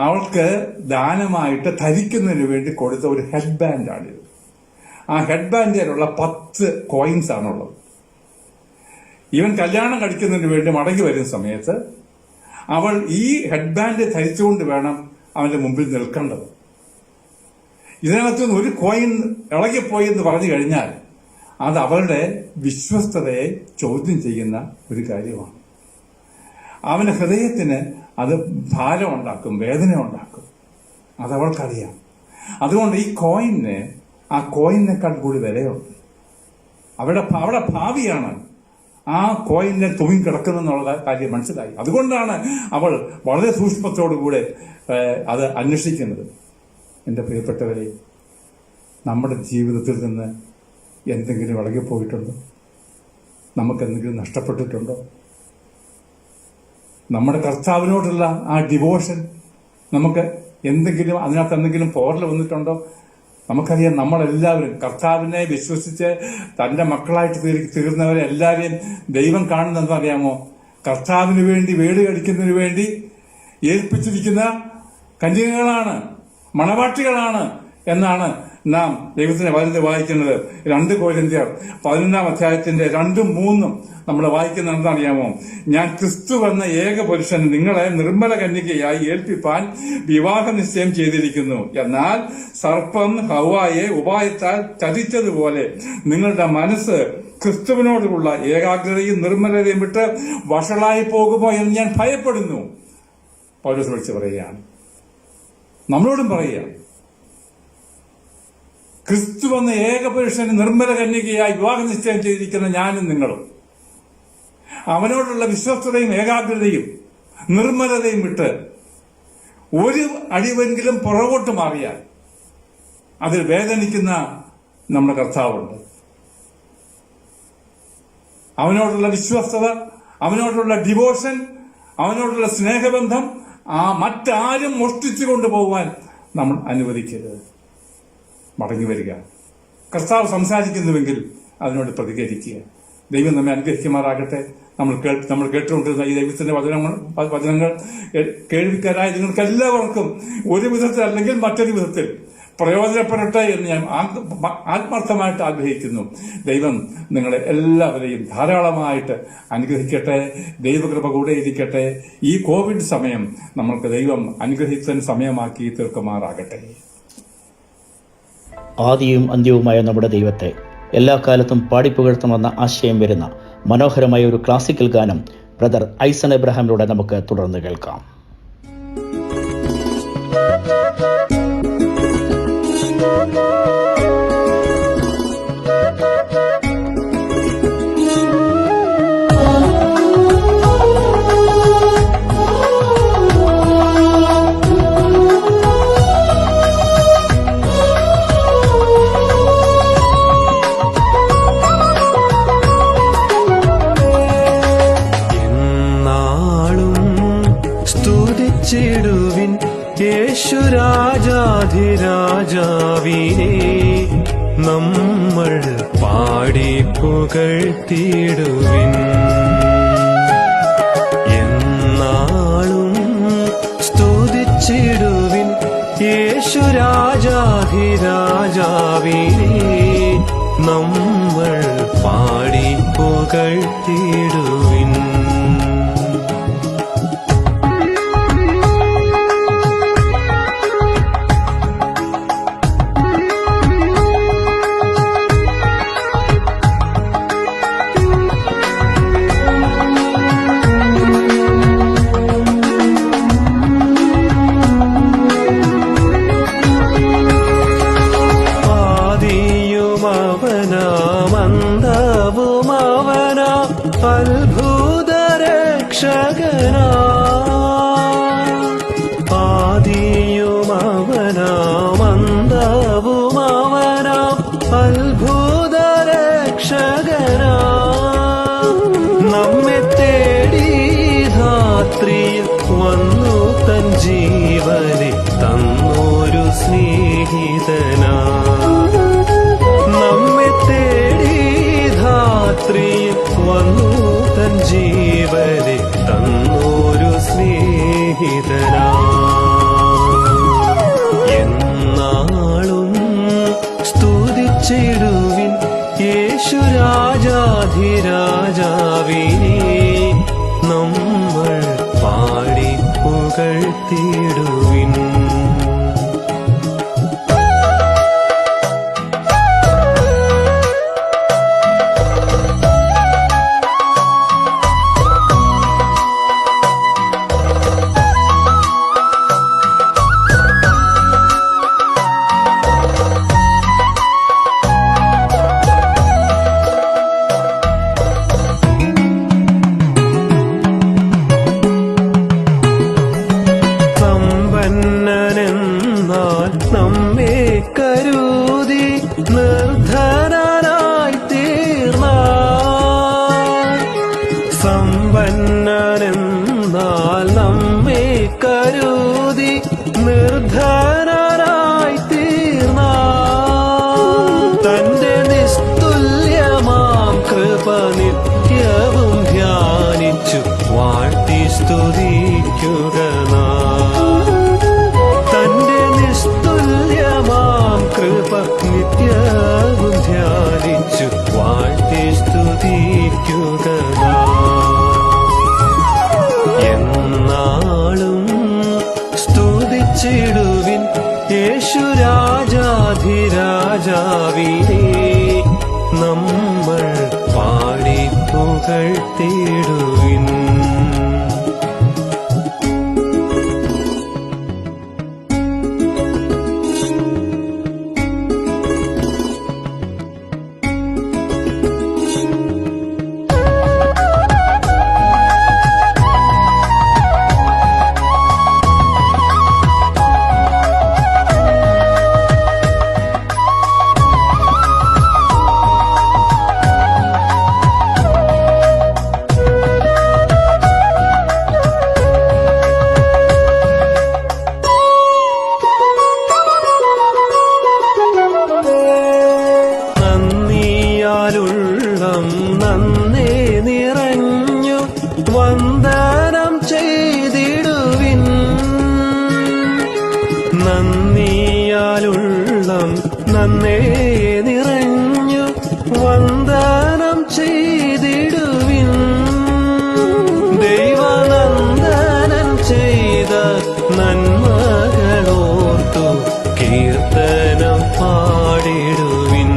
അവൾക്ക് ദാനമായിട്ട് ധരിക്കുന്നതിന് വേണ്ടി കൊടുത്ത ഒരു ഹെഡ് ബാൻഡാണിത്. ആ ഹെഡ് ബാൻഡിലുള്ള 10 കോയിൻസ് ആണുള്ളത്. ഇവൻ കല്യാണം കഴിക്കുന്നതിന് വേണ്ടി മടങ്ങി വരുന്ന സമയത്ത് അവൾ ഈ ഹെഡ് ബാൻഡ് ധരിച്ചുകൊണ്ട് വേണം അവന്റെ മുമ്പിൽ നിൽക്കേണ്ടത്. ഇതിനകത്തുനിന്ന് ഒരു കോയിൻ ഇളകിപ്പോയി എന്ന് പറഞ്ഞു കഴിഞ്ഞാൽ അത് അവളുടെ വിശ്വസ്തതയെ ചോദ്യം ചെയ്യുന്ന ഒരു കാര്യമാണ്. അവന്റെ ഹൃദയത്തിന് അത് ഭാരം ഉണ്ടാക്കും, വേദന ഉണ്ടാക്കും. അതവൾക്കറിയാം. അതുകൊണ്ട് ഈ ആ കോയിനേക്കാൾ കൂടി വിലയുണ്ട്. അവിടെ ഭാവിയാണ്. ആ കോയിനെ തൂങ്ങിക്കിടക്കുന്നെന്നുള്ള കാര്യം മനസ്സിലായി. അതുകൊണ്ടാണ് അവൾ വളരെ സൂക്ഷ്മത്തോടുകൂടെ അത് അന്വേഷിക്കുന്നത്. എൻ്റെ പ്രിയപ്പെട്ടവരെ, നമ്മുടെ ജീവിതത്തിൽ നിന്ന് എന്തെങ്കിലും ഇളകിപ്പോയിട്ടുണ്ടോ? നമുക്കെന്തെങ്കിലും നഷ്ടപ്പെട്ടിട്ടുണ്ടോ? നമ്മുടെ കർത്താവിനോടുള്ള ആ ഡിവോഷൻ നമുക്ക് അതിനകത്ത് എന്തെങ്കിലും പോറൽ വന്നിട്ടുണ്ടോ? നമുക്കറിയാം, നമ്മളെല്ലാവരും കർത്താവിനെ വിശ്വസിച്ച് തന്റെ മക്കളായിട്ട് തീർന്നവരെ എല്ലാവരെയും ദൈവം കാണുന്നതെന്നറിയാമോ? കർത്താവിന് വേണ്ടി വേട് കടിക്കുന്നതിന് വേണ്ടി ഏൽപ്പിച്ചിരിക്കുന്ന കന്യകകളാണ്, മണവാട്ടികളാണ് എന്നാണ് നാം ദൈവത്തിന്റെ വചനത്തിൽ വായിക്കുന്നത്. 2 കൊരിന്ത്യർ 11-ാം അധ്യായത്തിന്റെ 2-ഉം 3-ഉം നമ്മൾ വായിക്കുന്നത് എന്താണെന്നറിയാമോ? ഞാൻ ക്രിസ്തു എന്ന ഏക പുരുഷൻ നിങ്ങളെ നിർമ്മല കന്യകയായി ഏൽപ്പിപ്പാൻ വിവാഹ നിശ്ചയം ചെയ്തിരിക്കുന്നു. എന്നാൽ സർപ്പം ഹവ്വായെ ഉപായത്താൽ ചതിച്ചതുപോലെ നിങ്ങളുടെ മനസ്സ് ക്രിസ്തുവിനോടുള്ള ഏകാഗ്രതയും നിർമ്മലതയും വിട്ട് വഷളായി പോകുമോ എന്ന് ഞാൻ ഭയപ്പെടുന്നു. പൗലോസ് വിളിച്ച് പറയുകയാണ്, നമ്മളോടും പറയുക, ക്രിസ്തു എന്ന ഏകപുരുഷന് നിർമ്മല കന്യകയായി വിവാഹ നിശ്ചയം ചെയ്തിരിക്കുന്ന ഞാനും നിങ്ങളും അവനോടുള്ള വിശ്വസ്തതയും ഏകാഗ്രതയും നിർമ്മലതയും വിട്ട് ഒരു അടിവെങ്കിലും പുറകോട്ട് മാറിയാൽ അതിൽ വേദനിക്കുന്ന നമ്മുടെ കർത്താവുണ്ട്. അവനോടുള്ള വിശ്വസ്തത, അവനോടുള്ള ഡിവോഷൻ, അവനോടുള്ള സ്നേഹബന്ധം മറ്റാരും മോഷ്ടിച്ചു കൊണ്ടുപോകുവാൻ നമ്മൾ അനുവദിക്കരുത്. മടങ്ങി വരിക. കർത്താവ് സംസാരിക്കുന്നുവെങ്കിൽ അതിനോട് പ്രതികരിക്കുക. ദൈവം നമ്മെ അനുഗ്രഹിക്കുമാറാകട്ടെ. നമ്മൾ കേട്ടുകൊണ്ടിരുന്ന ഈ ദൈവത്തിന്റെ വചനങ്ങൾ കേൾവിക്കാരായ നിങ്ങൾക്ക് എല്ലാവർക്കും ഒരു വിധത്തിൽ അല്ലെങ്കിൽ മറ്റൊരു വിധത്തിൽ പ്രയോജനപ്പെടട്ടെ എന്ന് ഞാൻ ആത്മാർത്ഥമായിട്ട് ആഗ്രഹിക്കുന്നു. ദൈവം നിങ്ങളെ എല്ലാവരെയും ധാരാളമായിട്ട് അനുഗ്രഹിക്കട്ടെ. ദൈവകൃപ കൂടെ ഇരിക്കട്ടെ. ഈ കോവിഡ് സമയം നമ്മൾക്ക് ദൈവം അനുഗ്രഹിച്ചതിന് സമയമാക്കി തീർക്കുമാറാകട്ടെ. ആദിയും അന്ത്യവുമായ നമ്മുടെ ദൈവത്തെ എല്ലാ കാലത്തും പാടിപ്പുകഴ്ത്തണമെന്ന ആശയം വരുന്ന മനോഹരമായ ഒരു ക്ലാസിക്കൽ ഗാനം ബ്രദർ ഐസൺ എബ്രഹാമിലൂടെ നമുക്ക് തുടർന്ന് കേൾക്കാം. സ്തുതിച്ചിടുവിൻ യേശുരാജാധിരാജാവിനെ, നമ്മൾ പാടി പുകഴ്ത്തിടുവിൻ. എന്നാളും സ്തുതിച്ചിടുവിൻ യേശുരാജാധിരാജാവിനെ, നമ്മൾ പാടി പുകഴ്ത്തിടുവിൻ. അത്ഭുതരക്ഷകനാ ആദിയുമവനാം അന്തവുമവനാം അത്ഭുതരക്ഷകനാ, നമ്മെ തേടി ധാത്രിയിൽ വന്നു തൻ ജീവനെ തന്നൊരു സ്നേഹിതനാ. നമ്മെ തേടി ധാത്രിയിൽ വന്നു തൻ ജീവനെ തന്നൊരു സ്നേഹിതനാ. എന്നാളും സ്തുതിച്ചിടുവിൻ യേശുരാജാധിരാജാവിനെ, നമ്മൾ പാടി പുകഴ്ത്തിടുവിൻ. ധനരായി തീർന്ന തന്റെ നിസ്തുല്യമാം കൃപ നിത്യവും ധ്യാനിച്ചു വാഴ്ത്തി സ്തുതിക്കുക നാം. തന്റെ നിസ്തുല്യമാം കൃപ നിത്യവും ധ്യാനിച്ചു വാഴ്ത്തി സ്തുതിക്കുക നാം. എന്നാളും സ്തുതിച്ചിടുവിൻ യേശുരാജാധിരാജാവിനെ നമ്മൾ പാടി പുകഴ്ത്തിടുവിൻ. നന്ദിയാലുള്ളം നന്നേ നിറഞ്ഞു വന്ദനം ചെയ്തിടുവിൻ. നന്ദിയാലുള്ളം നന്നേ നിറഞ്ഞു വന്ദനം ചെയ്തിടുവിൻ. ദൈവനന്ദനൻ ചെയ്ത നന്മകളോർത്തു കീർത്തനം പാടിടുവിൻ.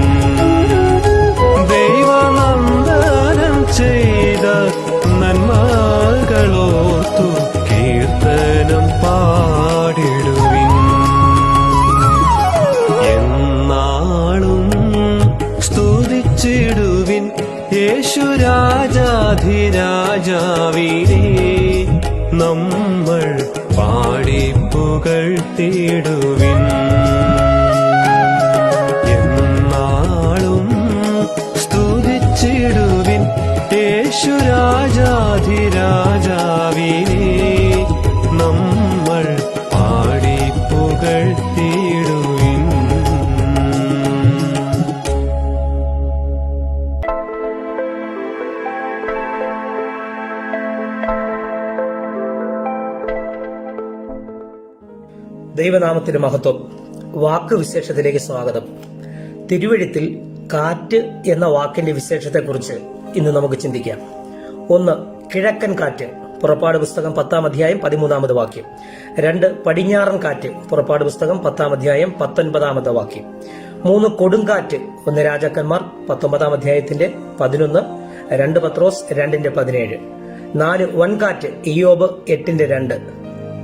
ദൈവനന്ദനം ചെയ്ത നന്മകളോർത്തു കീർത്തനം പാടിടുവിൻ. എന്നാളും സ്തുതിച്ചിടുവിൻ യേശുരാജാധിരാജാവിനെ നമ്മൾ പാടി പുകഴ്ത്തിടുവിൻ. എന്നാളും സ്തുതിച്ചിടുവിൻ യേശുരാജാധിരാജാവിനെ നമ്മൾ പാടി പുകഴ്ത്തിടുവിൻ. ദൈവനാമത്തിന് മഹത്വം. വാക്ക് വിശേഷത്തിലേക്ക് സ്വാഗതം. തിരുവെഴുത്തിൽ കാറ്റ് എന്ന വാക്കിന്റെ വിശേഷത്തെക്കുറിച്ച് ഇന്ന് നമുക്ക് ചിന്തിക്കാം. 1. കിഴക്കൻ കാറ്റ്. പുറപ്പാട് പുസ്തകം 10-ാം അധ്യായം 13-ാമത് വാക്യം. 2. പടിഞ്ഞാറൻ കാറ്റ്. പുറപ്പാട് പുസ്തകം 10-ാം അധ്യായം 19-ാമത്തെ വാക്യം. 3. കൊടുങ്കാറ്റ്. 1 രാജാക്കന്മാർ 19-ാം അധ്യായത്തിന്റെ 11, 2 പത്രോസ് 2:17. 4. വൻകാറ്റ്. ഇയ്യോബ് 8:2.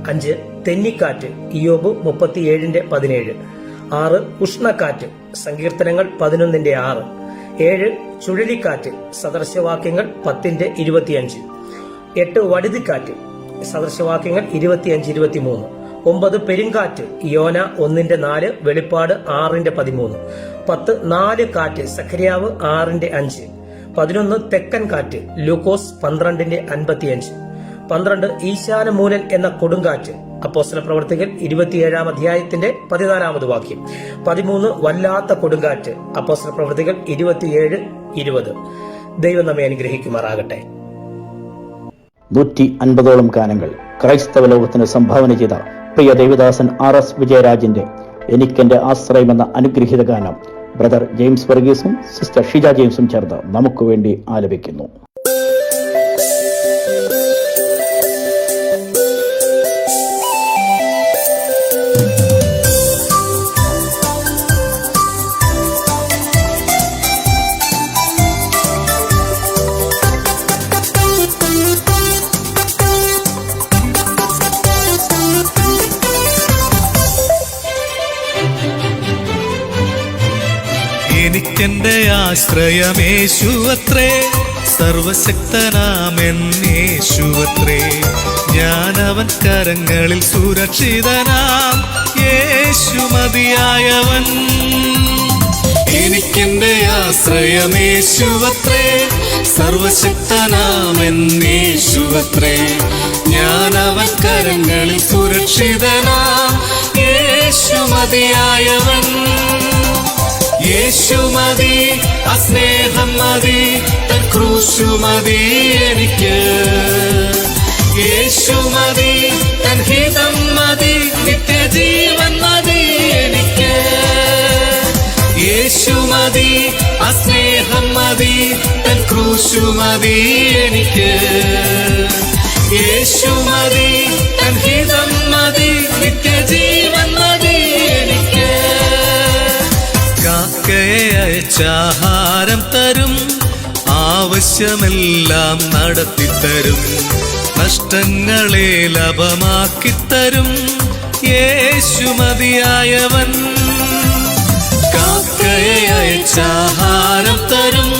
5. തെന്നിക്കാറ്റ്. ഇയ്യോബ് 37:17. 6. ഉഷ്ണക്കാറ്റ്. സങ്കീർത്തനങ്ങൾ 11:6. 7. ചുഴലിക്കാറ്റ്. സദൃശവാക്യങ്ങൾ 10:25. 8. വടുതിക്കാറ്റ്. സദൃശവാക്യങ്ങൾ 25:23. 9. പെരുങ്കാറ്റ്. യോന 1:4. വെളിപ്പാട് 6:13. 10. 4 കാറ്റ്. സഖര്യാവ് 6:5. 11. തെക്കൻ കാറ്റ്. ലൂക്കോസ് 12:55. 12. ഈശാനമൂലൻ എന്ന കൊടുങ്കാറ്റ്. അപ്പോസ്തലപ്രവർത്തികൾ 27-ാം അധ്യായത്തിന്റെ 14-ാമത് വാക്യം. 13. വല്ലാത്ത കൊടുങ്കാറ്റ്. അപ്പോസ്തലപ്രവർത്തികൾ 27:20. ദൈവം നമ്മെ അനുഗ്രഹിക്കുമാറാകട്ടെ. 150ഓളം ഗാനങ്ങൾ ക്രൈസ്തവ ലോകത്തിന് സംഭാവന ചെയ്ത പ്രിയ ദേവദാസൻ RS വിജയരാജിന്റെ എനിക്കെന്റെ ആശ്രയം എന്ന അനുഗ്രഹീത ഗാനം ബ്രദർ ജെയിംസ് വർഗീസും സിസ്റ്റർ ഷിജ ജെയിംസും ചേർന്ന് നമുക്ക് വേണ്ടി ആലപിക്കുന്നു. എനിക്കെന്റെ ആശ്രയമേശുവത്രേ, സർവശക്തനാമെന്നേശുവത്രേ. ഞാനവൻ കരങ്ങളിൽ സുരക്ഷിതനാം, യേശു മതിയായവൻ. എനിക്കെന്റെ ആശ്രയമേശുവത്രേ, സർവശക്തനാമെന്നേശുവത്രേ. ഞാനവൻ കരങ്ങളിൽ സുരക്ഷിതനാം, മതിയായവൻ. യേശു മതി, ആ സ്നേഹം മതി, തൻ ക്രൂശു മതി എനിക്ക്. യേശു മതി, തൻ ഹിതം മതി, നിത്യജീവൻ മതി എനിക്ക്. യേശു മതി, ആ സ്നേഹം മതി, തൻ ക്രൂശു മതി എനിക്ക്. യേശു മതി, തൻ ഹിതം മതി, നിത്യജീവൻ മതി എനിക്ക്. കാക്കയെ അയച്ചാഹാരം തരും, ആവശ്യമെല്ലാം നടത്തിത്തരും, നഷ്ടങ്ങളെ ലാഭമാക്കിത്തരും, യേശു മതിയായവൻ. കാക്കയെ അയച്ചാഹാരം തരും,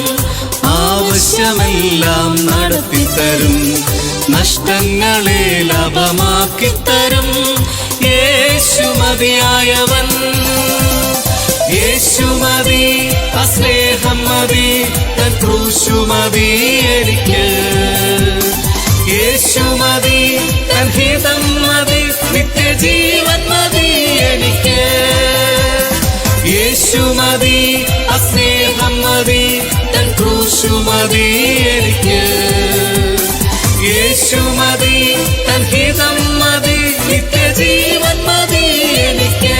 ആവശ്യമെല്ലാം നടത്തിത്തരും, നഷ്ടങ്ങളെ ലാഭമാക്കിത്തരും, യേശു മതിയായവൻ. യേശു മതി, ആ സ്നേഹം മതി, തൻ ക്രൂശു മതി എനിക്ക്. യേശു മതി, തൻ ഹിതം മതി, നിത്യജീവൻ മതി എനിക്ക്. യേശു മതി, ആ സ്നേഹം മതി, തൻ ക്രൂശു മതി എനിക്ക്. യേശു മതി, തൻ ഹിതം മതി, നിത്യജീവൻ മതി എനിക്ക്.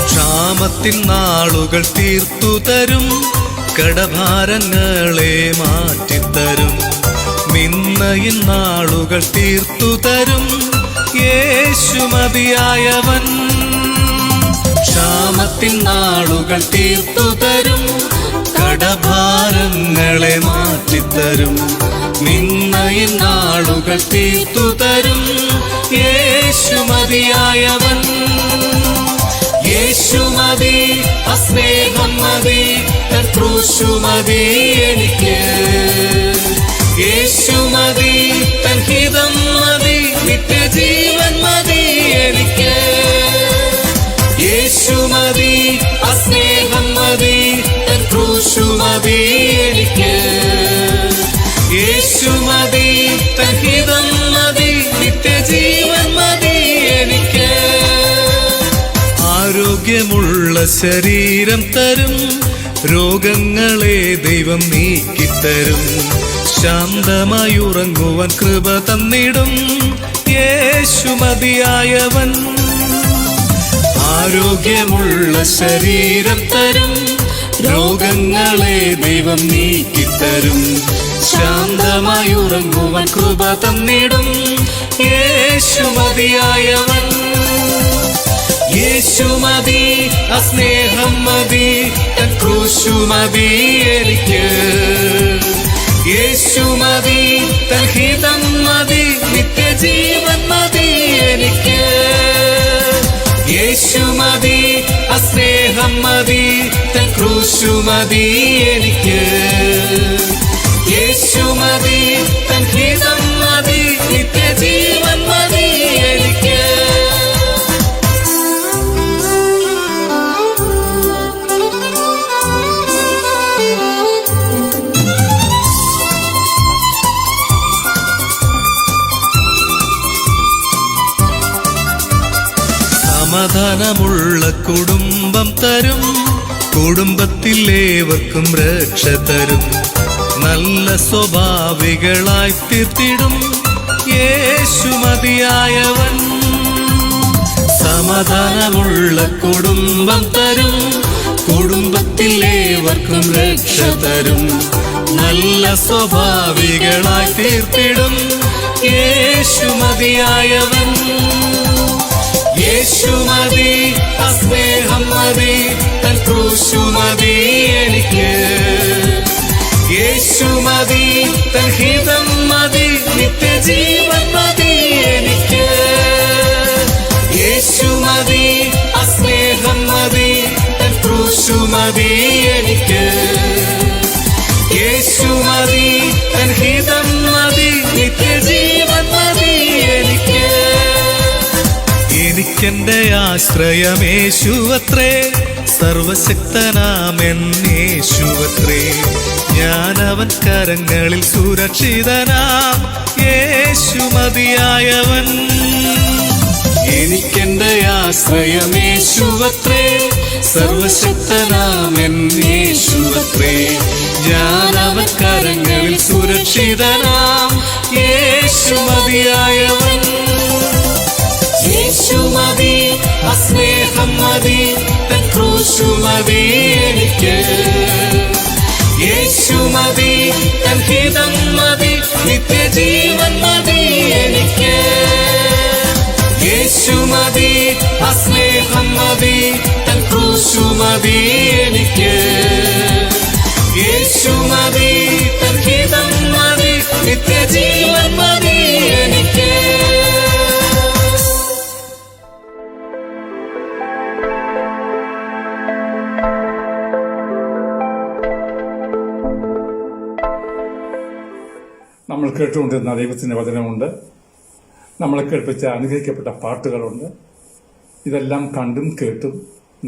ക്ഷാമത്തിൻ നാളുകൾ തീർത്തു തരും, കടഭാരങ്ങളെ മാറ്റിത്തരും, നിന്നയിൻ നാളുകൾ തീർത്തു തരും, യേശു മതിയായവൻ. ക്ഷാമത്തിൻ നാളുകൾ തീർത്തു തരും, കടഭാരങ്ങളെ മാറ്റിത്തരും, നിന്നയിൻ നാളുകൾ തീർത്തു തരും, യേശു മതിയായവൻ. യേശു മതി, ആ സ്നേഹം മതി, തൻ ക്രൂശു മതി എനിക്ക്. യേശു മതി, തൻ ഹിതം മതി, നിത്യജീവൻ മതി എനിക്ക്. യേശു മതി, ആ സ്നേഹം മതി, തൻ ക്രൂശു മതി എനിക്ക്. യേശു മതി, തൻ ഹിതം മതി, നിത്യജീവൻ മതി എനിക്ക്. ആരോഗ്യമുള്ള ശരീരം തരും, രോഗങ്ങളെ ദൈവം നീക്കിത്തരും, ശാന്തമായി ഉറങ്ങുവാൻ കൃപ തന്നിടും, യേശു മതിയായവൻ. ആരോഗ്യമുള്ള ശരീരം തരും, രോഗങ്ങളെ ദൈവം നീക്കിത്തരും, ശാന്തമായി ഉറങ്ങുവാൻ കൃപ തന്നിടും, യേശു മതിയായവൻ. യേശു മതി, ആ സ്നേഹം മതി, തൻ ക്രൂശു മതി എനിക്ക്. യേശു മതി, തൻ ഹിതം മതി, നിത്യജീവൻ മതി എനിക്ക്. യേശു മതി, ആ സ്നേഹം മതി, തൻ ക്രൂശു മതി എനിക്ക്. യേശു മതി, തൻ ഹിതം മതി, നിത്യജീവൻ മതി എനിക്ക്. സമാധാനമുള്ള കുടുംബം തരും, കുടുംബത്തിലേവർക്കും രക്ഷ തരും, നല്ല സ്വഭാവികളായി തീർത്തിടും, യേശു മതിയായവൻ. സമാധാനമുള്ള കുടുംബം തരും, കുടുംബത്തിലേവർക്കും രക്ഷ തരും, നല്ല സ്വഭാവികളായി തീർത്തിടും, യേശു മതിയായവൻ. യേശു മതി, ആ സ്നേഹം മതി, തൻ ക്രൂശു മതി എനിക്ക്. യേശു മതി, തൻ ഹിതം മതി, നിത്യജീവൻ മതി എനിക്ക്. യേശു മതി, ആ സ്നേഹം മതി, തൻ ക്രൂശു മതി എനിക്ക്. യേശു യേശു മതി, തൻ ഹിതം മതി, നിത്യജീവൻ മതി എനിക്ക്. എനിക്കെന്റെ ആശ്രയമേശുവത്രേ, സർവശക്തനാമെന്നേശുവത്രേ. ഞാൻ അവൻ കരങ്ങളിൽ സുരക്ഷിതനാം, യേശു മതിയായവൻ. എനിക്കെന്റെ ആശ്രയമേശുവത്രേ, സർവശക്തനാമെന്നേശുവത്രേ. ഞാൻ അവൻ കരങ്ങളിൽ സുരക്ഷിതനാം, യേശു മതിയായവൻ. യേശു മതി, അസ്നേഹം മതി, തൻ ക്രൂശു മതി എനിക്ക്. യേശു മതി, തൻ ഹിതം മതി, നിത്യജീവൻ മതി എനിക്ക്. യേശു മതി, അസ്നേഹം മതി, തൻ ക്രൂശു മതി എനിക്ക്. യേശു മതി, തൻ ഹിതം മതി, നിത്യജീവൻ മതി എനിക്ക്. നമ്മൾ കേട്ടുകൊണ്ടിരുന്ന ദൈവത്തിന്റെ വചനമുണ്ട്, നമ്മളെ കേൾപ്പിച്ച അനുഗ്രഹിക്കപ്പെട്ട പാട്ടുകളുണ്ട്. ഇതെല്ലാം കണ്ടും കേട്ടും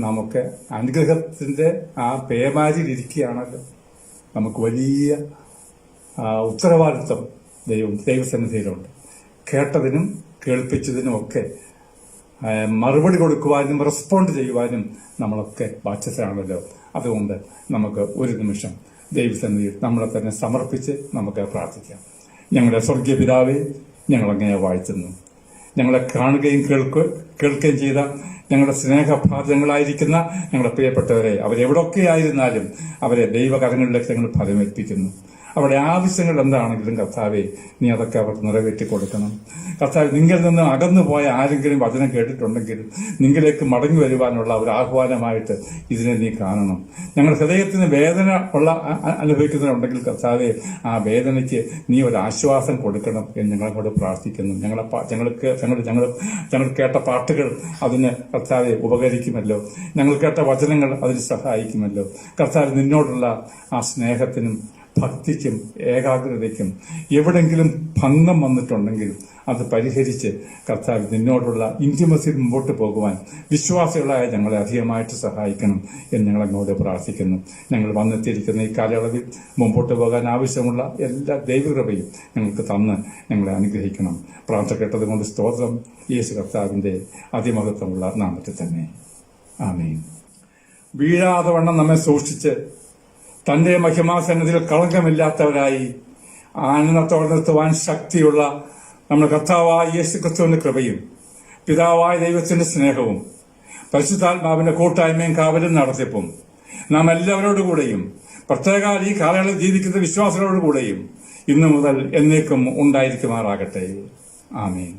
നമുക്ക് അനുഗ്രഹത്തിന്റെ ആ പേമാരിയിലിരിക്കുകയാണല്ലോ. നമുക്ക് വലിയ ഉത്തരവാദിത്വം ദൈവസന്നിധിയിലുണ്ട്. കേട്ടതിനും കേൾപ്പിച്ചതിനും ഒക്കെ മറുപടി കൊടുക്കുവാനും റെസ്പോണ്ട് ചെയ്യുവാനും നമ്മളൊക്കെ ബാധ്യതയാണല്ലോ. അതുകൊണ്ട് നമുക്ക് ഒരു നിമിഷം ദൈവസന്നിധിയിൽ നമ്മളെ തന്നെ സമർപ്പിച്ച് നമുക്ക് പ്രാർത്ഥിക്കാം. ഞങ്ങളുടെ സ്വർഗീയ പിതാവേ, ഞങ്ങളങ്ങനെ വാഴ്ത്തുന്നു. ഞങ്ങളെ കാണുകയും കേൾക്കുകയും ചെയ്ത ഞങ്ങളുടെ സ്നേഹഭാജങ്ങളായിരിക്കുന്ന ഞങ്ങളുടെ പ്രിയപ്പെട്ടവരെ, അവരെവിടൊക്കെ ആയിരുന്നാലും അവരെ ദൈവകരങ്ങളിലേക്ക് ഞങ്ങൾ ഫലമേൽപ്പിക്കുന്നു. അവരുടെ ആവശ്യങ്ങൾ എന്താണെങ്കിലും കർത്താവെ, നീ അതൊക്കെ അവർക്ക് നിറവേറ്റി കൊടുക്കണം. കർത്താവ്, നിങ്ങളിൽ നിന്ന് അകന്നു പോയ ആരെങ്കിലും വചനം കേട്ടിട്ടുണ്ടെങ്കിൽ നിങ്ങളിലേക്ക് മടങ്ങി വരുവാനുള്ള ഒരു ആഹ്വാനമായിട്ട് ഇതിനെ നീ കാണണം. ഞങ്ങൾ ഹൃദയത്തിന് വേദന അനുഭവിക്കുന്നുണ്ടെങ്കിൽ കർത്താവെ, ആ വേദനയ്ക്ക് നീ ഒരു ആശ്വാസം കൊടുക്കണം എന്ന് ഞങ്ങളോട് പ്രാർത്ഥിക്കുന്നു. ഞങ്ങൾ കേട്ട പാട്ടുകൾ അതിന് കർത്താവെ ഉപകരിക്കുമല്ലോ. ഞങ്ങൾ കേട്ട വചനങ്ങൾ അതിന് സഹായിക്കുമല്ലോ. കർത്താവ്, നിന്നോടുള്ള ആ സ്നേഹത്തിനും ഭക്തിക്കും ഏകാഗ്രതയ്ക്കും എവിടെങ്കിലും ഭംഗം വന്നിട്ടുണ്ടെങ്കിൽ അത് പരിഹരിച്ച് കർത്താവ് നിന്നോടുള്ള ഇന്റിമസിയിൽ മുമ്പോട്ട് പോകുവാൻ വിശ്വാസികളായ ഞങ്ങളെ അധികമായിട്ട് സഹായിക്കണം എന്ന് ഞങ്ങൾ അങ്ങോട്ട് പ്രാർത്ഥിക്കുന്നു. ഞങ്ങൾ വന്നെത്തിയിരിക്കുന്ന ഈ കാലയളവിൽ മുമ്പോട്ട് പോകാൻ ആവശ്യമുള്ള എല്ലാ ദൈവകൃപയും ഞങ്ങൾക്ക് തന്ന് ഞങ്ങളെ അനുഗ്രഹിക്കണം. പ്രാർത്ഥന കേട്ടത് കൊണ്ട് സ്തോത്രം. യേശു കർത്താവിന്റെ അതിമഹത്വമുള്ള നാമത്തിൽ തന്നെ ആമേൻ. വീഴാതെ വണ്ണം നമ്മെ സൂക്ഷിച്ച് തന്റെ മഹിമാസന്നതിൽ കളങ്കമില്ലാത്തവരായി ആനന്ദത്തോടെ നിർത്തുവാൻ ശക്തിയുള്ള നമ്മുടെ കർത്താവായ യേശു ക്രിസ്തുവിന്റെ കൃപയും പിതാവായ ദൈവത്തിന്റെ സ്നേഹവും പരിശുദ്ധാത്മാവിന്റെ കൂട്ടായ്മയും കാവലും നടത്തിപ്പും നാം എല്ലാവരോടുകൂടെയും പ്രത്യേക ഈ കാലയളവിൽ ജീവിക്കുന്ന വിശ്വാസികളോടുകൂടെയും ഇന്നു മുതൽ എന്നേക്കും ഉണ്ടായിരിക്കുമാറാകട്ടെ. ആമേൻ.